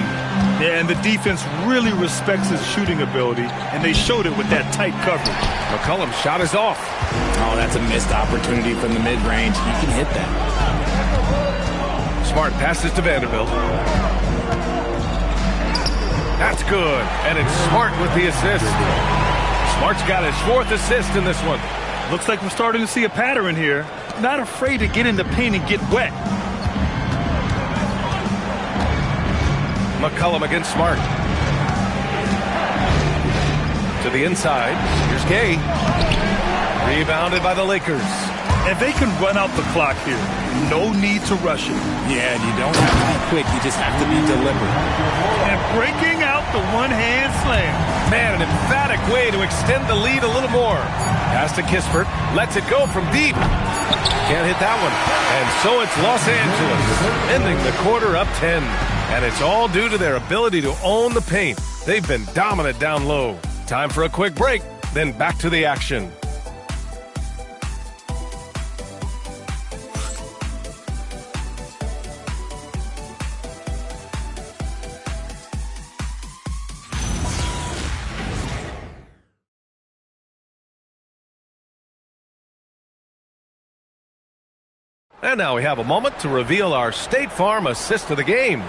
Yeah, and the defense really respects his shooting ability, and they showed it with that tight coverage. McCollum's shot is off. Oh, that's a missed opportunity from the mid-range. He can hit that. Smart passes to Vanderbilt. That's good. And it's Smart with the assist. Smart's got his 4th assist in this one. Looks like we're starting to see a pattern here. Not afraid to get in the paint and get wet. McCollum against Smart. To the inside. Here's Gay. Rebounded by the Lakers. And they can run out the clock here. No need to rush it. Yeah, you don't have to be quick. You just have to be deliberate. And breaking out the one-hand slam. Man, an emphatic way to extend the lead a little more. Pass to Kispert. Lets it go from deep. Can't hit that one. And so it's Los Angeles ending the quarter up 10. And it's all due to their ability to own the paint. They've been dominant down low. Time for a quick break, then back to the action. And now we have a moment to reveal our State Farm assist of the game.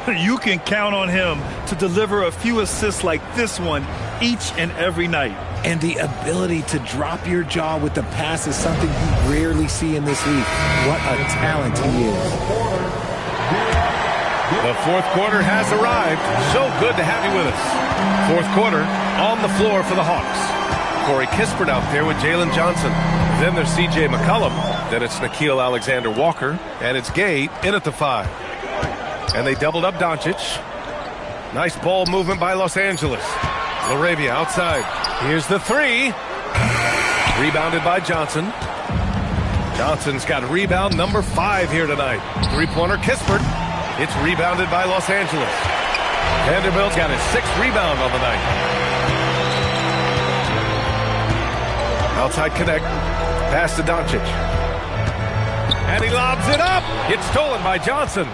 You can count on him to deliver a few assists like this one each and every night. And the ability to drop your jaw with the pass is something you rarely see in this league. What a talent he is. The fourth quarter has arrived. So good to have you with us. Fourth quarter on the floor for the Hawks. Corey Kispert out there with Jalen Johnson. Then there's C.J. McCollum. Then it's Nickeil Alexander-Walker. And it's Gay in at the 5. And they doubled up Doncic. Nice ball movement by Los Angeles. LaRavia outside. Here's the 3. Rebounded by Johnson. Johnson's got rebound number 5 here tonight. Three-pointer Kispert. It's rebounded by Los Angeles. Vanderbilt's got his 6th rebound on the night. Outside connect. Pass to Doncic. And he lobs it up. It's stolen by Johnson.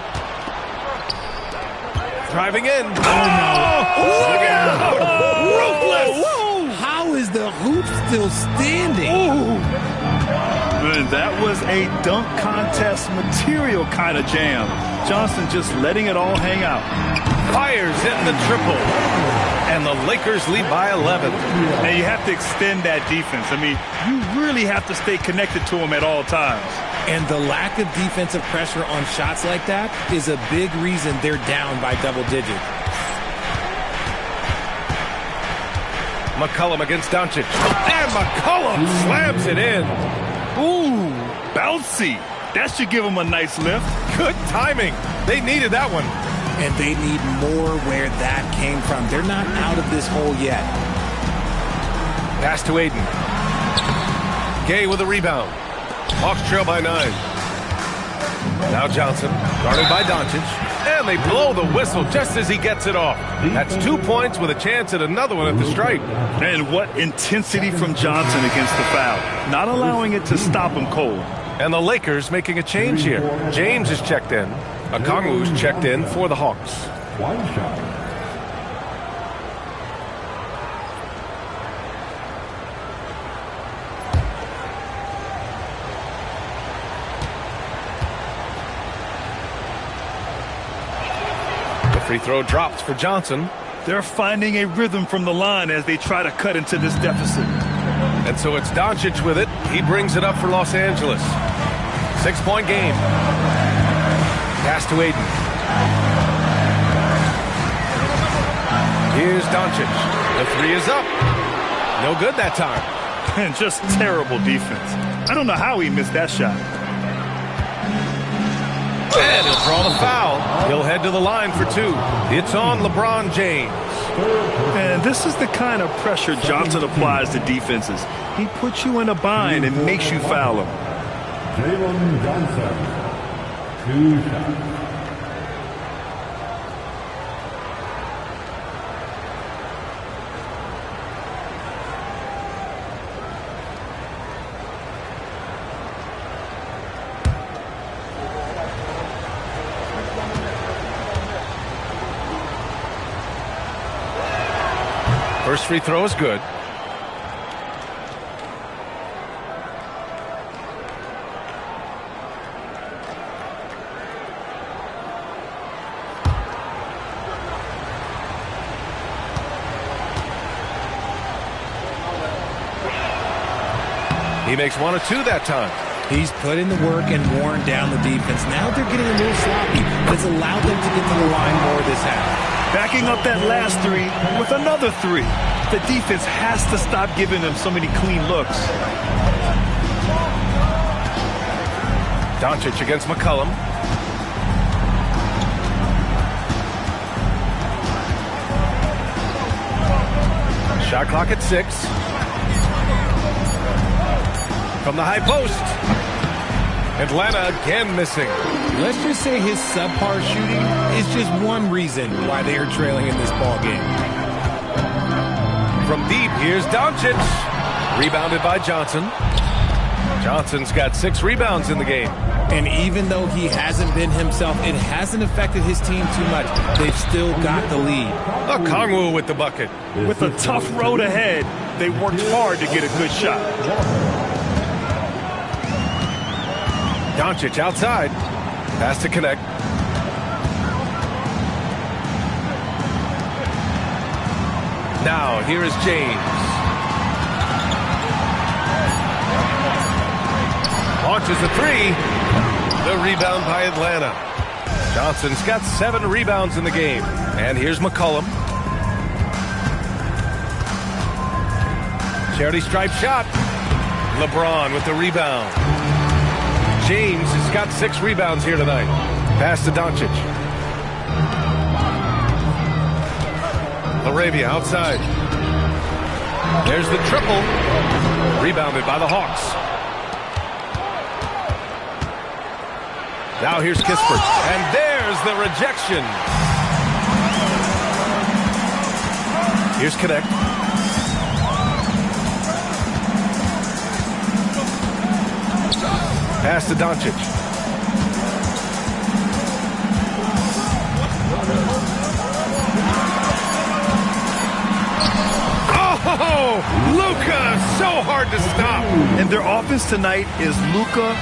Driving in. Oh! Look out! Ruthless! How is the hoop still standing? Man, that was a dunk contest material kind of jam. Johnson just letting it all hang out. Fires in the triple. And the Lakers lead by 11. And you have to extend that defense. I mean, you really have to stay connected to them at all times. And the lack of defensive pressure on shots like that is a big reason they're down by double digits. McCollum against Doncic. And McCollum slams it in. Ooh, bouncy. That should give them a nice lift. Good timing. They needed that one. And they need more where that came from. They're not out of this hole yet. Pass to Aiden. Gay with a rebound. Hawks trail by 9. Now Johnson, guarded by Doncic. And they blow the whistle just as he gets it off. That's 2 points with a chance at another one at the stripe. And what intensity from Johnson against the foul. Not allowing it to stop him cold. And the Lakers making a change here. James is checked in. Okongwu's checked in for the Hawks. One shot. The free throw drops for Johnson. They're finding a rhythm from the line as they try to cut into this deficit. And so it's Doncic with it. He brings it up for Los Angeles. 6-point game. Pass to Aiden. Here's Doncic. The 3 is up. No good that time. And just terrible defense. I don't know how he missed that shot. And he'll draw the foul. He'll head to the line for 2. It's on LeBron James. And this is the kind of pressure Johnson applies to defenses. He puts you in a bind and makes you foul him. Jalen Johnson. 2 shots. First free throw is good. He makes 1 or 2 that time. He's put in the work and worn down the defense. Now they're getting a little sloppy. It's allowed them to get to the line more this half. Backing up that last 3 with another 3. The defense has to stop giving them so many clean looks. Doncic against McCollum. Shot clock at 6. From the high post. Atlanta again missing. Let's just say his subpar shooting is just one reason why they are trailing in this ball game. From deep, here's Doncic. Rebounded by Johnson. Johnson's got 6 rebounds in the game. And even though he hasn't been himself, it hasn't affected his team too much. They've still got the lead. Okongwu with the bucket. With a tough road ahead, they worked hard to get a good shot. Doncic outside. Pass to connect. Now, here is James. Launches a three. The rebound by Atlanta. Johnson's got 7 rebounds in the game. And here's McCollum. Charity stripe shot. LeBron with the rebound. James has got 6 rebounds here tonight. Pass to Doncic. Laravia outside. There's the triple. Rebounded by the Hawks. Now here's Kispert. And there's the rejection. Here's Connect. Pass to Doncic. Oh, Luka, so hard to stop. And their offense tonight is Luka,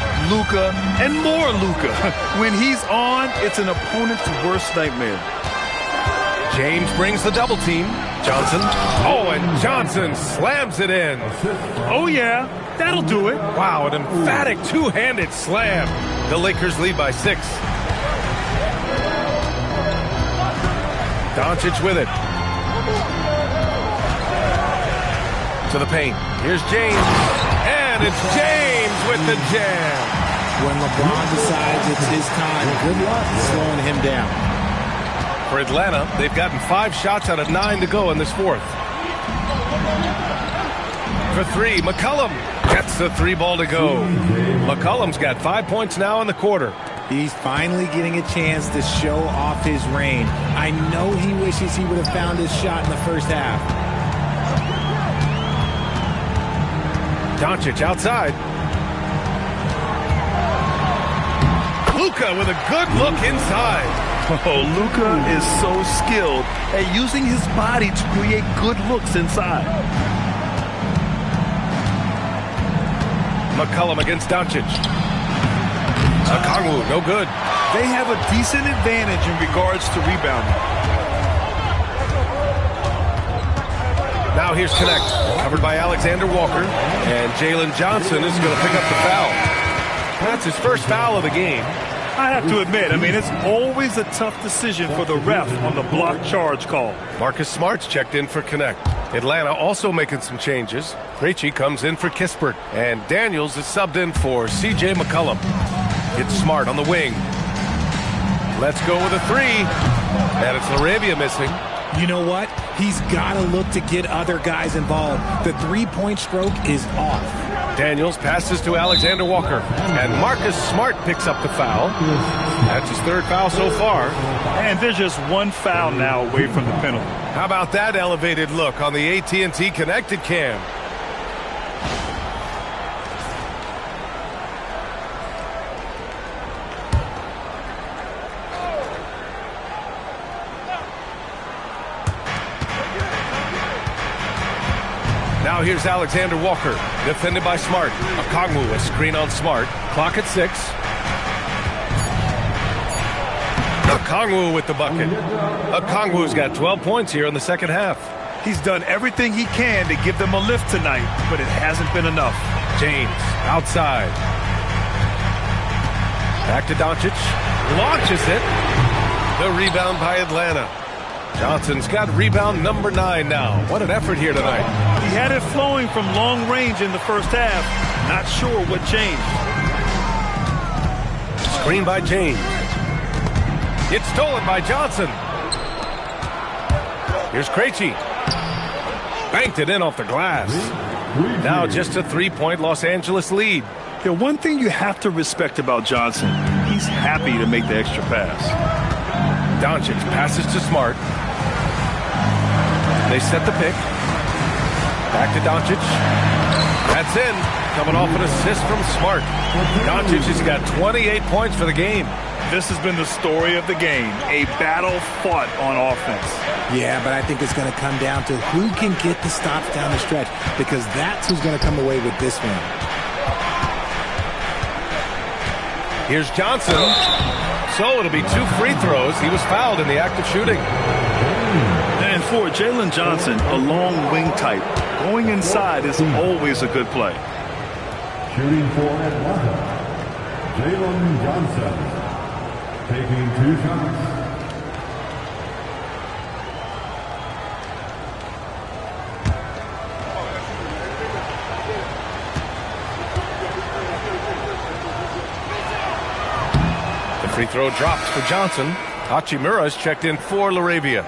and more Luka. When he's on, it's an opponent's worst nightmare. James brings the double team. Johnson. Oh, and Johnson slams it in. Oh, yeah, that'll do it. Wow, an emphatic two-handed slam. The Lakers lead by 6. Doncic with it. To the paint. Here's James. And it's James with the jam. When LeBron decides it's his time, good luck slowing him down. For Atlanta, they've gotten 5 shots out of 9 to go in this fourth. For 3, McCollum gets the 3 ball to go. McCollum's got 5 points now in the quarter. He's finally getting a chance to show off his reign. I know he wishes he would have found his shot in the first half. Doncic outside. Luka with a good look inside. Oh, Luka is so skilled at using his body to create good looks inside. McCollum against Doncic. Okongwu, no good. They have a decent advantage in regards to rebounding. Now here's Connect, covered by Alexander Walker, and Jalen Johnson is going to pick up the foul. That's his first foul of the game. I have to admit, it's always a tough decision for the ref on the block charge call. Marcus Smart's checked in for Connect. Atlanta also making some changes. Krejci comes in for Kispert, and Daniels is subbed in for C.J. McCollum. It's Smart on the wing. Let's go with a 3, and it's Laravia missing. You know what? He's got to look to get other guys involved. The three-point stroke is off. Daniels passes to Alexander Walker, and Marcus Smart picks up the foul. That's his 3rd foul so far. And there's just 1 foul now away from the penalty. How about that elevated look on the AT&T Connected Cam? Now here's Alexander Walker, defended by Smart. Okongwu, a screen on Smart. Clock at 6. Okongwu with the bucket. Okongwu's got 12 points here in the second half. He's done everything he can to give them a lift tonight, but it hasn't been enough. James, outside. Back to Doncic. Launches it. The rebound by Atlanta. Johnson's got rebound number 9 now. What an effort here tonight. He had it flowing from long range in the first half. Not sure what changed. Screen by James. It's stolen by Johnson. Here's Krejci. Banked it in off the glass. Now just a 3-point Los Angeles lead. Yeah, one thing you have to respect about Johnson, he's happy to make the extra pass. Doncic passes to Smart. They set the pick. Back to Doncic. That's in. Coming off an assist from Smart. Doncic has got 28 points for the game. This has been the story of the game. A battle fought on offense. Yeah, but I think it's going to come down to who can get the stops down the stretch, because that's who's going to come away with this one. Here's Johnson. So it'll be 2 free throws. He was fouled in the act of shooting. And For Jalen Johnson, a long wing type, going inside is always a good play. Shooting for Atlanta, Jalen Johnson, taking 2 shots. The free throw drops for Johnson. Hachimura is checked in for Laravia.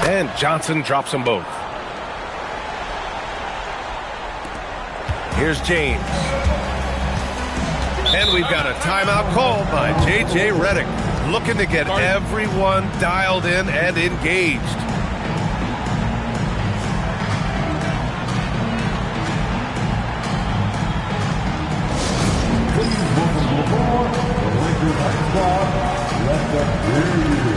And Johnson drops them both. Here's James. And we've got a timeout called by J.J. Redick, looking to get everyone dialed in and engaged. Please welcome aboard the Lakers High Squad. Let them hear you.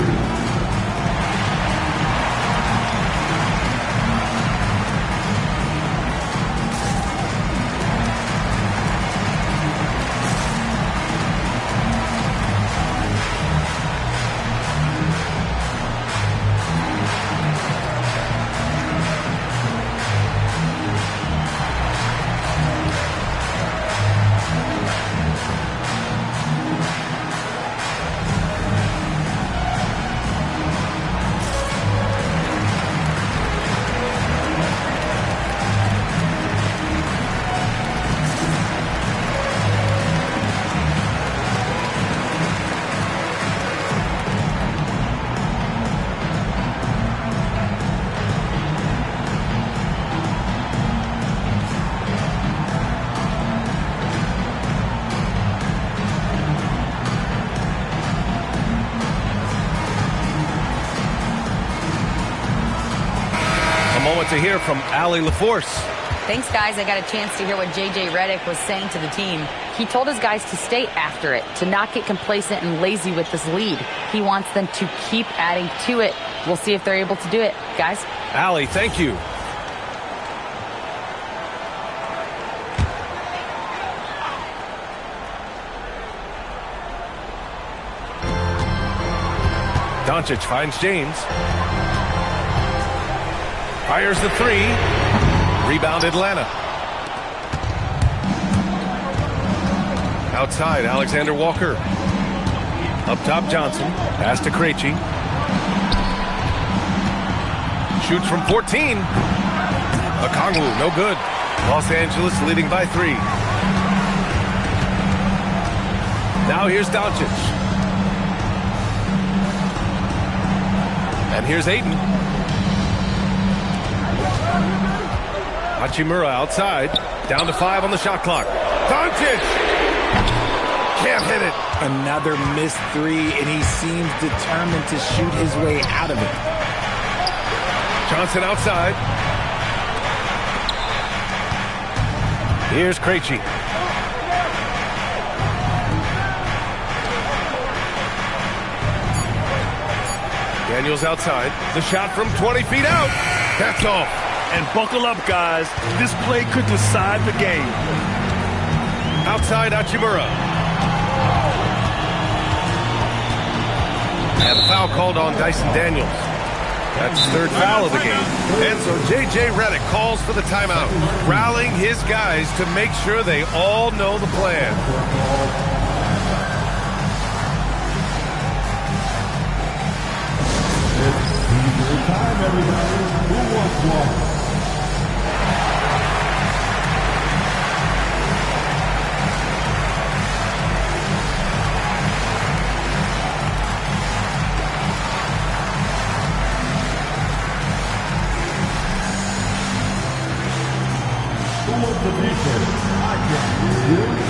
To hear from Allie LaForce. Thanks, guys. I got a chance to hear what J.J. Redick was saying to the team. He told his guys to stay after it, to not get complacent and lazy with this lead. He wants them to keep adding to it. We'll see if they're able to do it. Guys? Allie, thank you. Doncic finds James. Fires the 3. Rebound Atlanta. Outside, Alexander Walker. Up top, Johnson. Pass to Krejci. Shoots from 14. Okongwu, no good. Los Angeles leading by 3. Now here's Doncic. And here's Ayton. Hachimura outside. Down to 5 on the shot clock. Doncic! Can't hit it. Another missed 3, and he seems determined to shoot his way out of it. Johnson outside. Here's Krejci. Daniels outside. The shot from 20 feet out. That's off. And buckle up, guys. This play could decide the game. Outside Hachimura. And a foul called on Dyson Daniels. That's his 3rd foul of the game. And so J.J. Redick calls for the timeout, rallying his guys to make sure they all know the plan. It's time, everybody. Who wants one? The defense. I can hear you.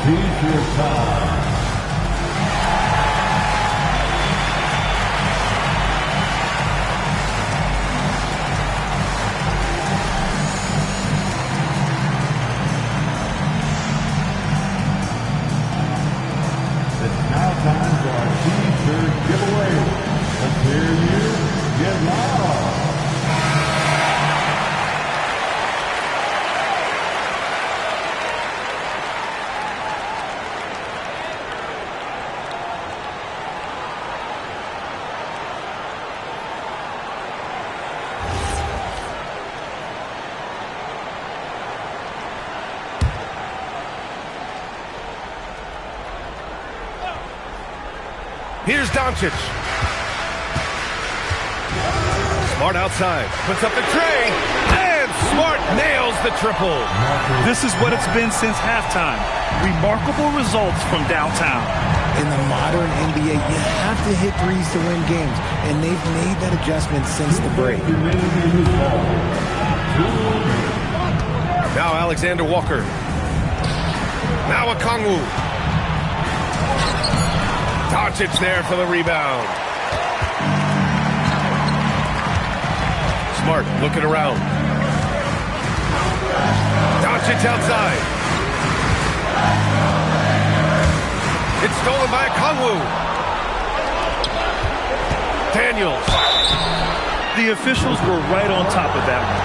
Teacher time. It's now time for our T-shirt giveaway. Let's hear you get loud. Here's Doncic. Smart outside. Puts up the tray. And Smart nails the triple. This is what it's been since halftime. Remarkable results from downtown. In the modern NBA, you have to hit threes to win games, and they've made that adjustment since the break. Now Alexander Walker. Now Okongwu. Doncic there for the rebound. Smart looking around. Doncic outside. It's stolen by Okongwu. Daniels. The officials were right on top of that one.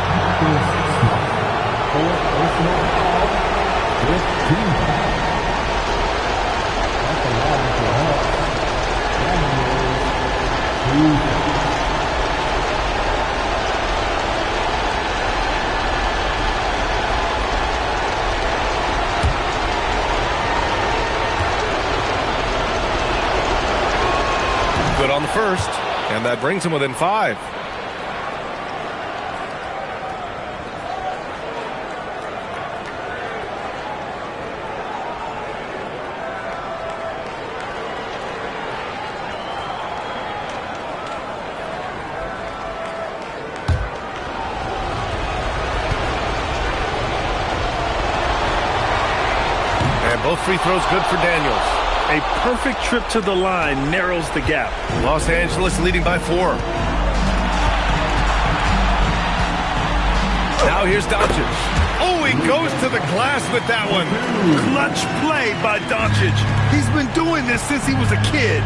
Good on the first, and that brings him within 5. And both free throws good for Daniels. A perfect trip to the line narrows the gap. Los Angeles leading by 4. Now here's Doncic. Oh, he goes to the glass with that one. Clutch play by Doncic. He's been doing this since he was a kid.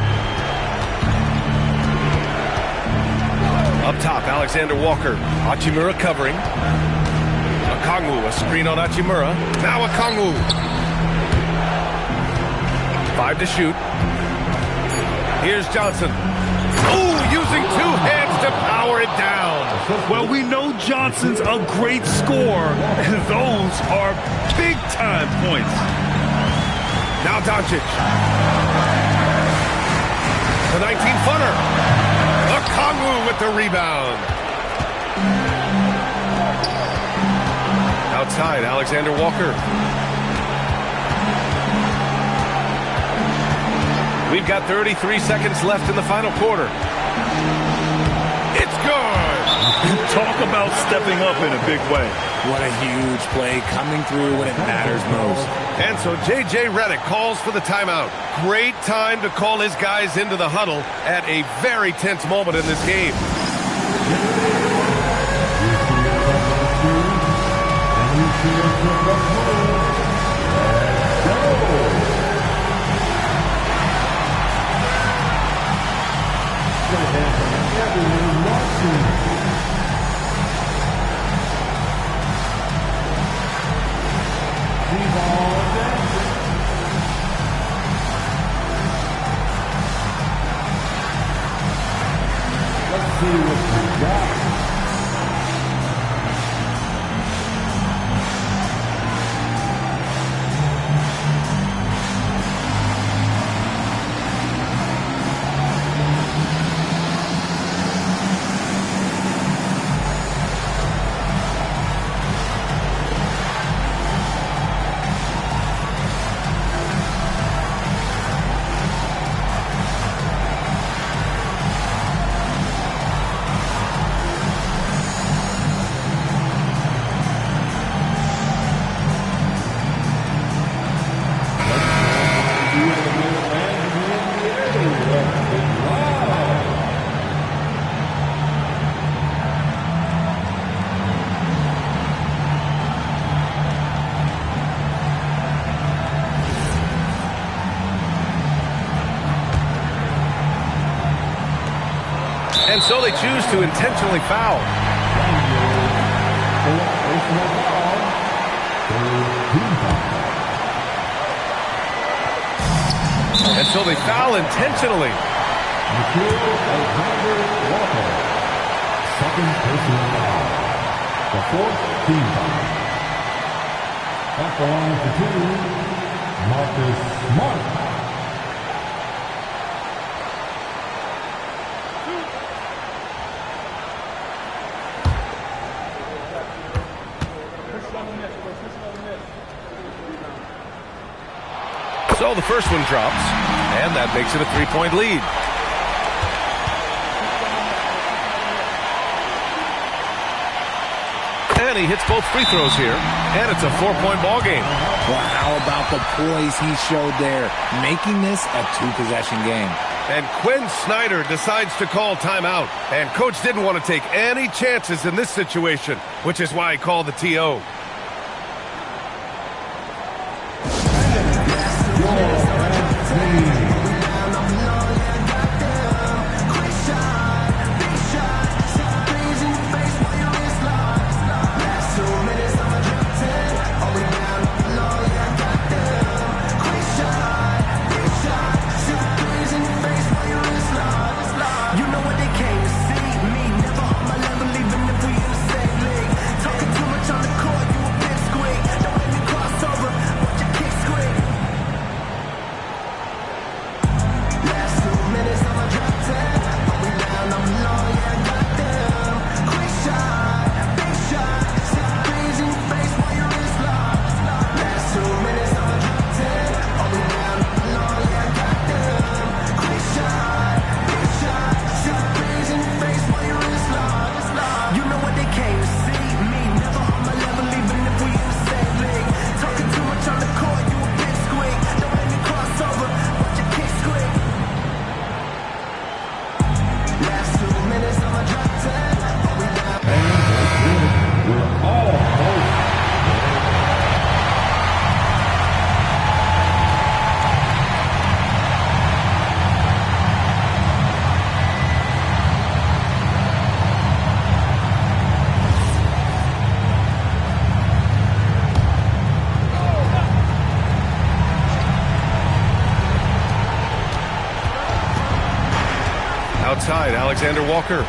Up top, Alexander Walker. Hachimura covering. Okongwu, a screen on Hachimura. Now Okongwu. 5 to shoot. Here's Johnson. Oh, using 2 hands to power it down. Well, we know Johnson's a great scorer, and those are big-time points. Now Doncic. The 19-footer. Okongwu with the rebound. Outside, Alexander Walker. We've got 33 seconds left in the final quarter. It's good! Talk about stepping up in a big way. What a huge play coming through when it matters most. And so J.J. Redick calls for the timeout. Great time to call his guys into the huddle at a very tense moment in this game. Let's see what we got. choose to intentionally foul. And so they foul intentionally. Second personal foul. The fourth team foul. At the line for two, Marcus Smart. So the first one drops, and that makes it a three-point lead. And he hits both free throws here, and it's a 4-point ball game. Well, how about the poise he showed there, making this a two-possession game. And Quinn Snyder decides to call timeout. And Coach didn't want to take any chances in this situation, which is why he called the TO. Outside, Alexander Walker.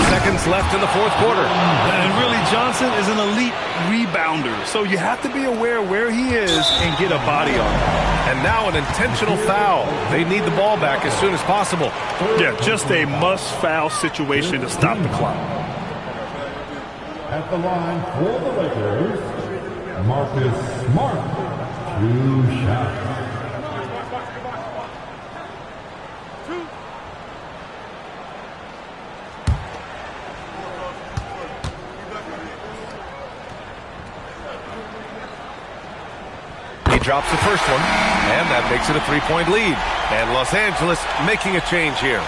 Seconds left in the fourth quarter. And really, Johnson is an elite rebounder, so you have to be aware where he is and get a body on him. And now an intentional foul. They need the ball back as soon as possible. Yeah, just a must-foul situation to stop the clock. At the line for the Lakers, Marcus Smart. 2 shots. He drops the first one, and that makes it a 3-point lead. And Los Angeles making a change here.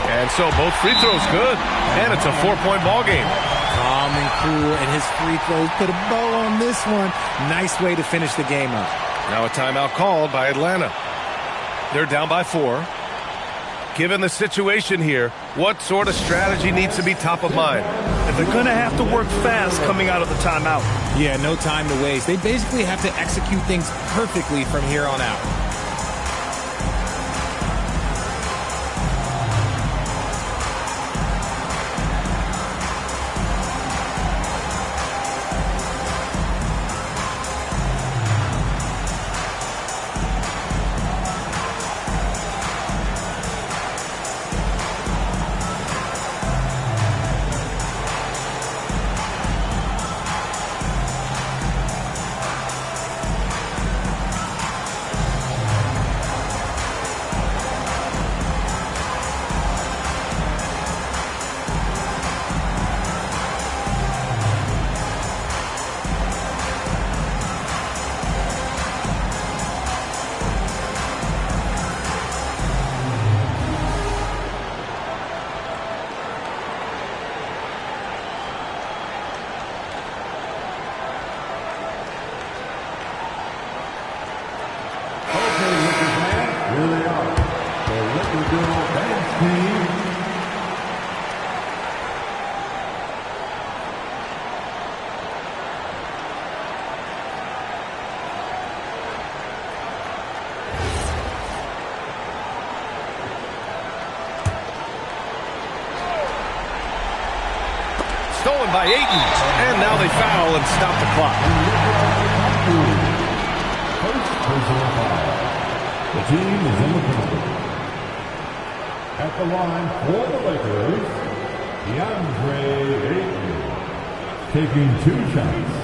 And so both free throws good, and it's a 4-point ball game. Calm and cool, and his free throws put a bow on this one. Nice way to finish the game up. Now a timeout called by Atlanta. They're down by 4. Given the situation here, what sort of strategy needs to be top of mind? They're going to have to work fast coming out of the timeout. Yeah, no time to waste. They basically have to execute things perfectly from here on out. team. Stolen by Ayton. And now they foul and stop the clock. First personal foul. The team is in the penalty. At the line for the Lakers, DeAndre Ayton, taking 2 shots.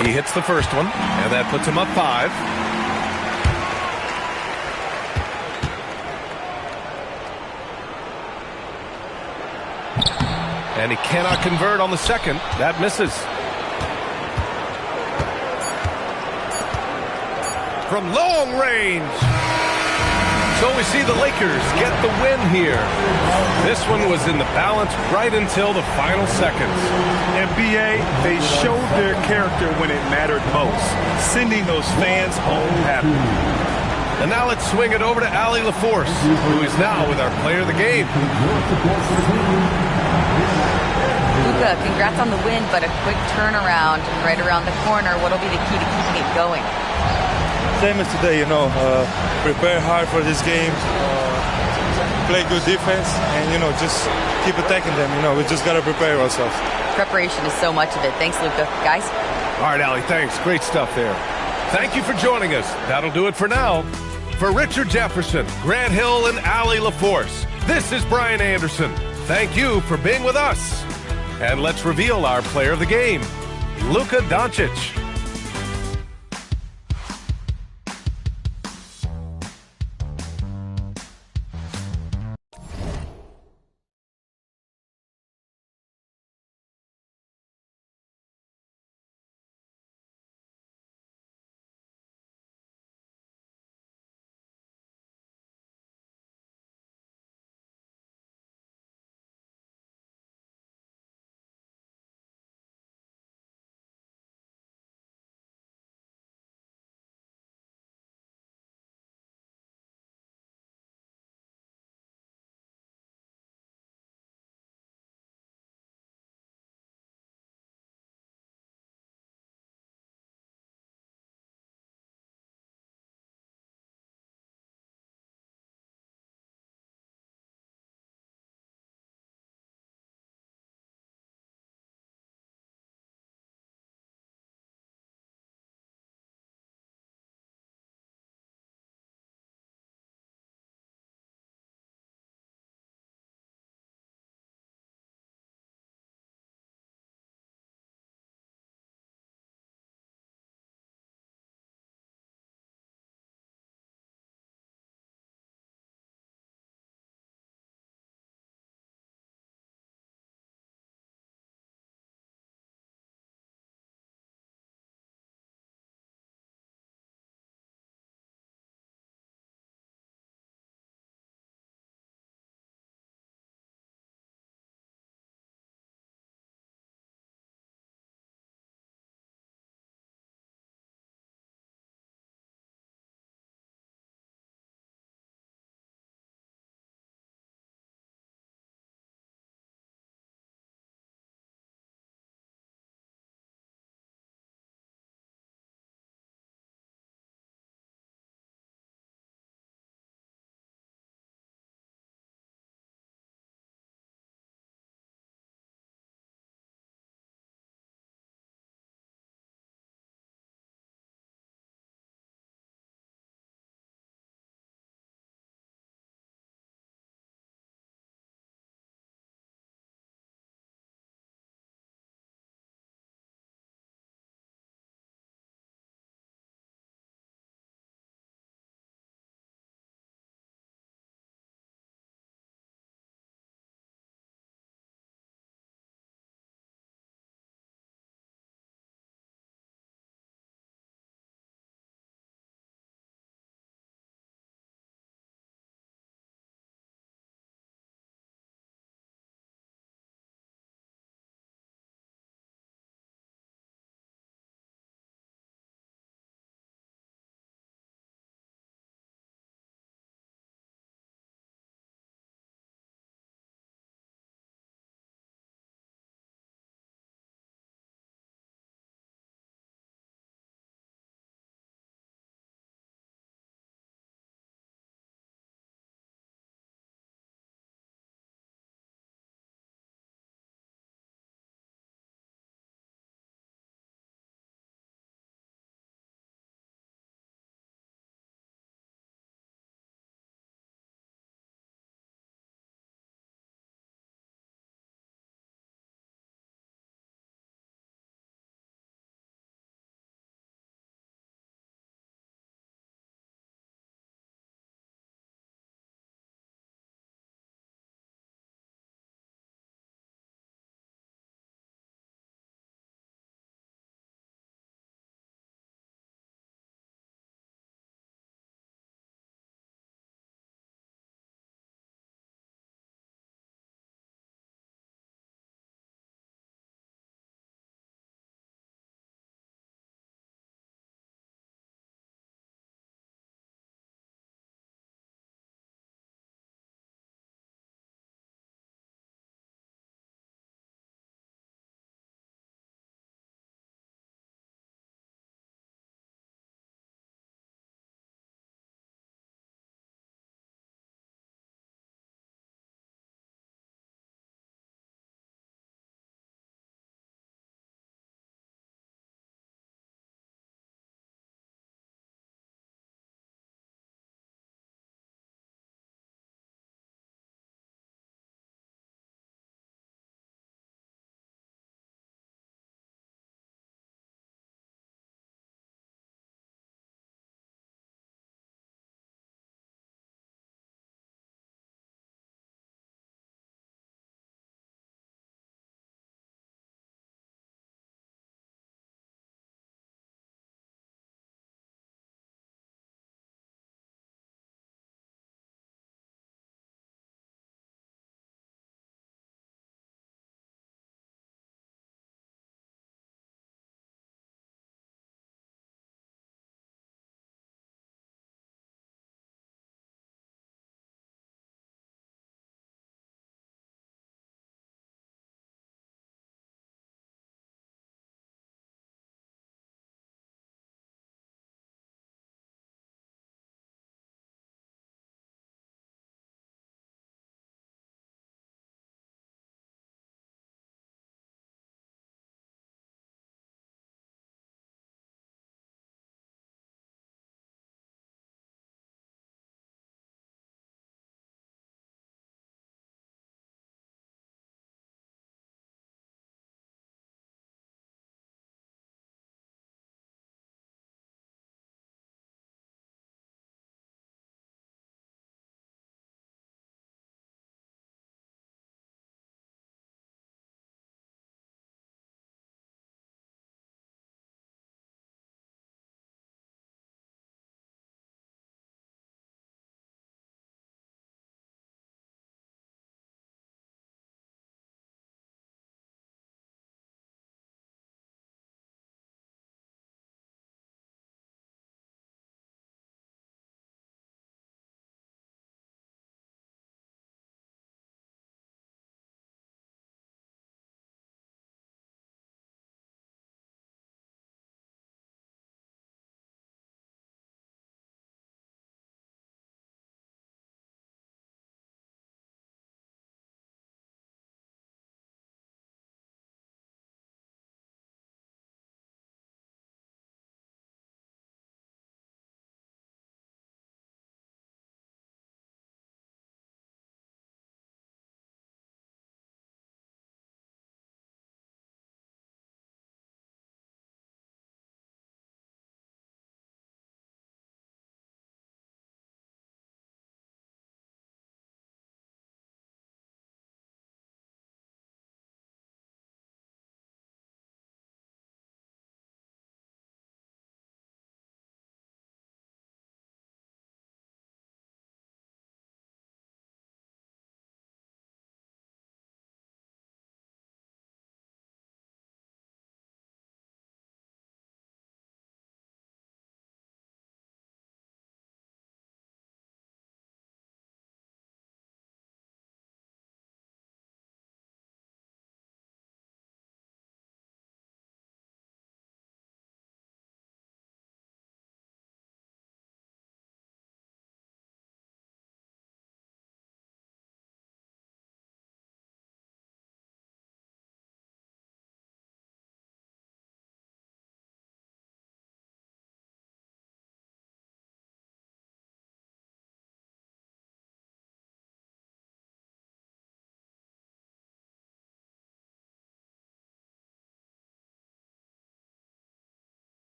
He hits the first one, and that puts him up 5. And he cannot convert on the second. That misses. From long range. So we see the Lakers get the win here. This one was in the balance right until the final seconds. And BA, they showed their character when it mattered most, sending those fans home happy. And now let's swing it over to Allie LaForce, who is now with our player of the game. Luka, congrats on the win, but a quick turnaround right around the corner. What'll be the key to keeping it going? Same as today, prepare hard for this game, play good defense, and, just keep attacking them. We just got to prepare ourselves. Preparation is so much of it. Thanks, Luka. Guys? All right, Allie, thanks. Great stuff there. Thank you for joining us. That'll do it for now. For Richard Jefferson, Grant Hill, and Allie LaForce, this is Brian Anderson. Thank you for being with us. And let's reveal our player of the game, Luka Doncic.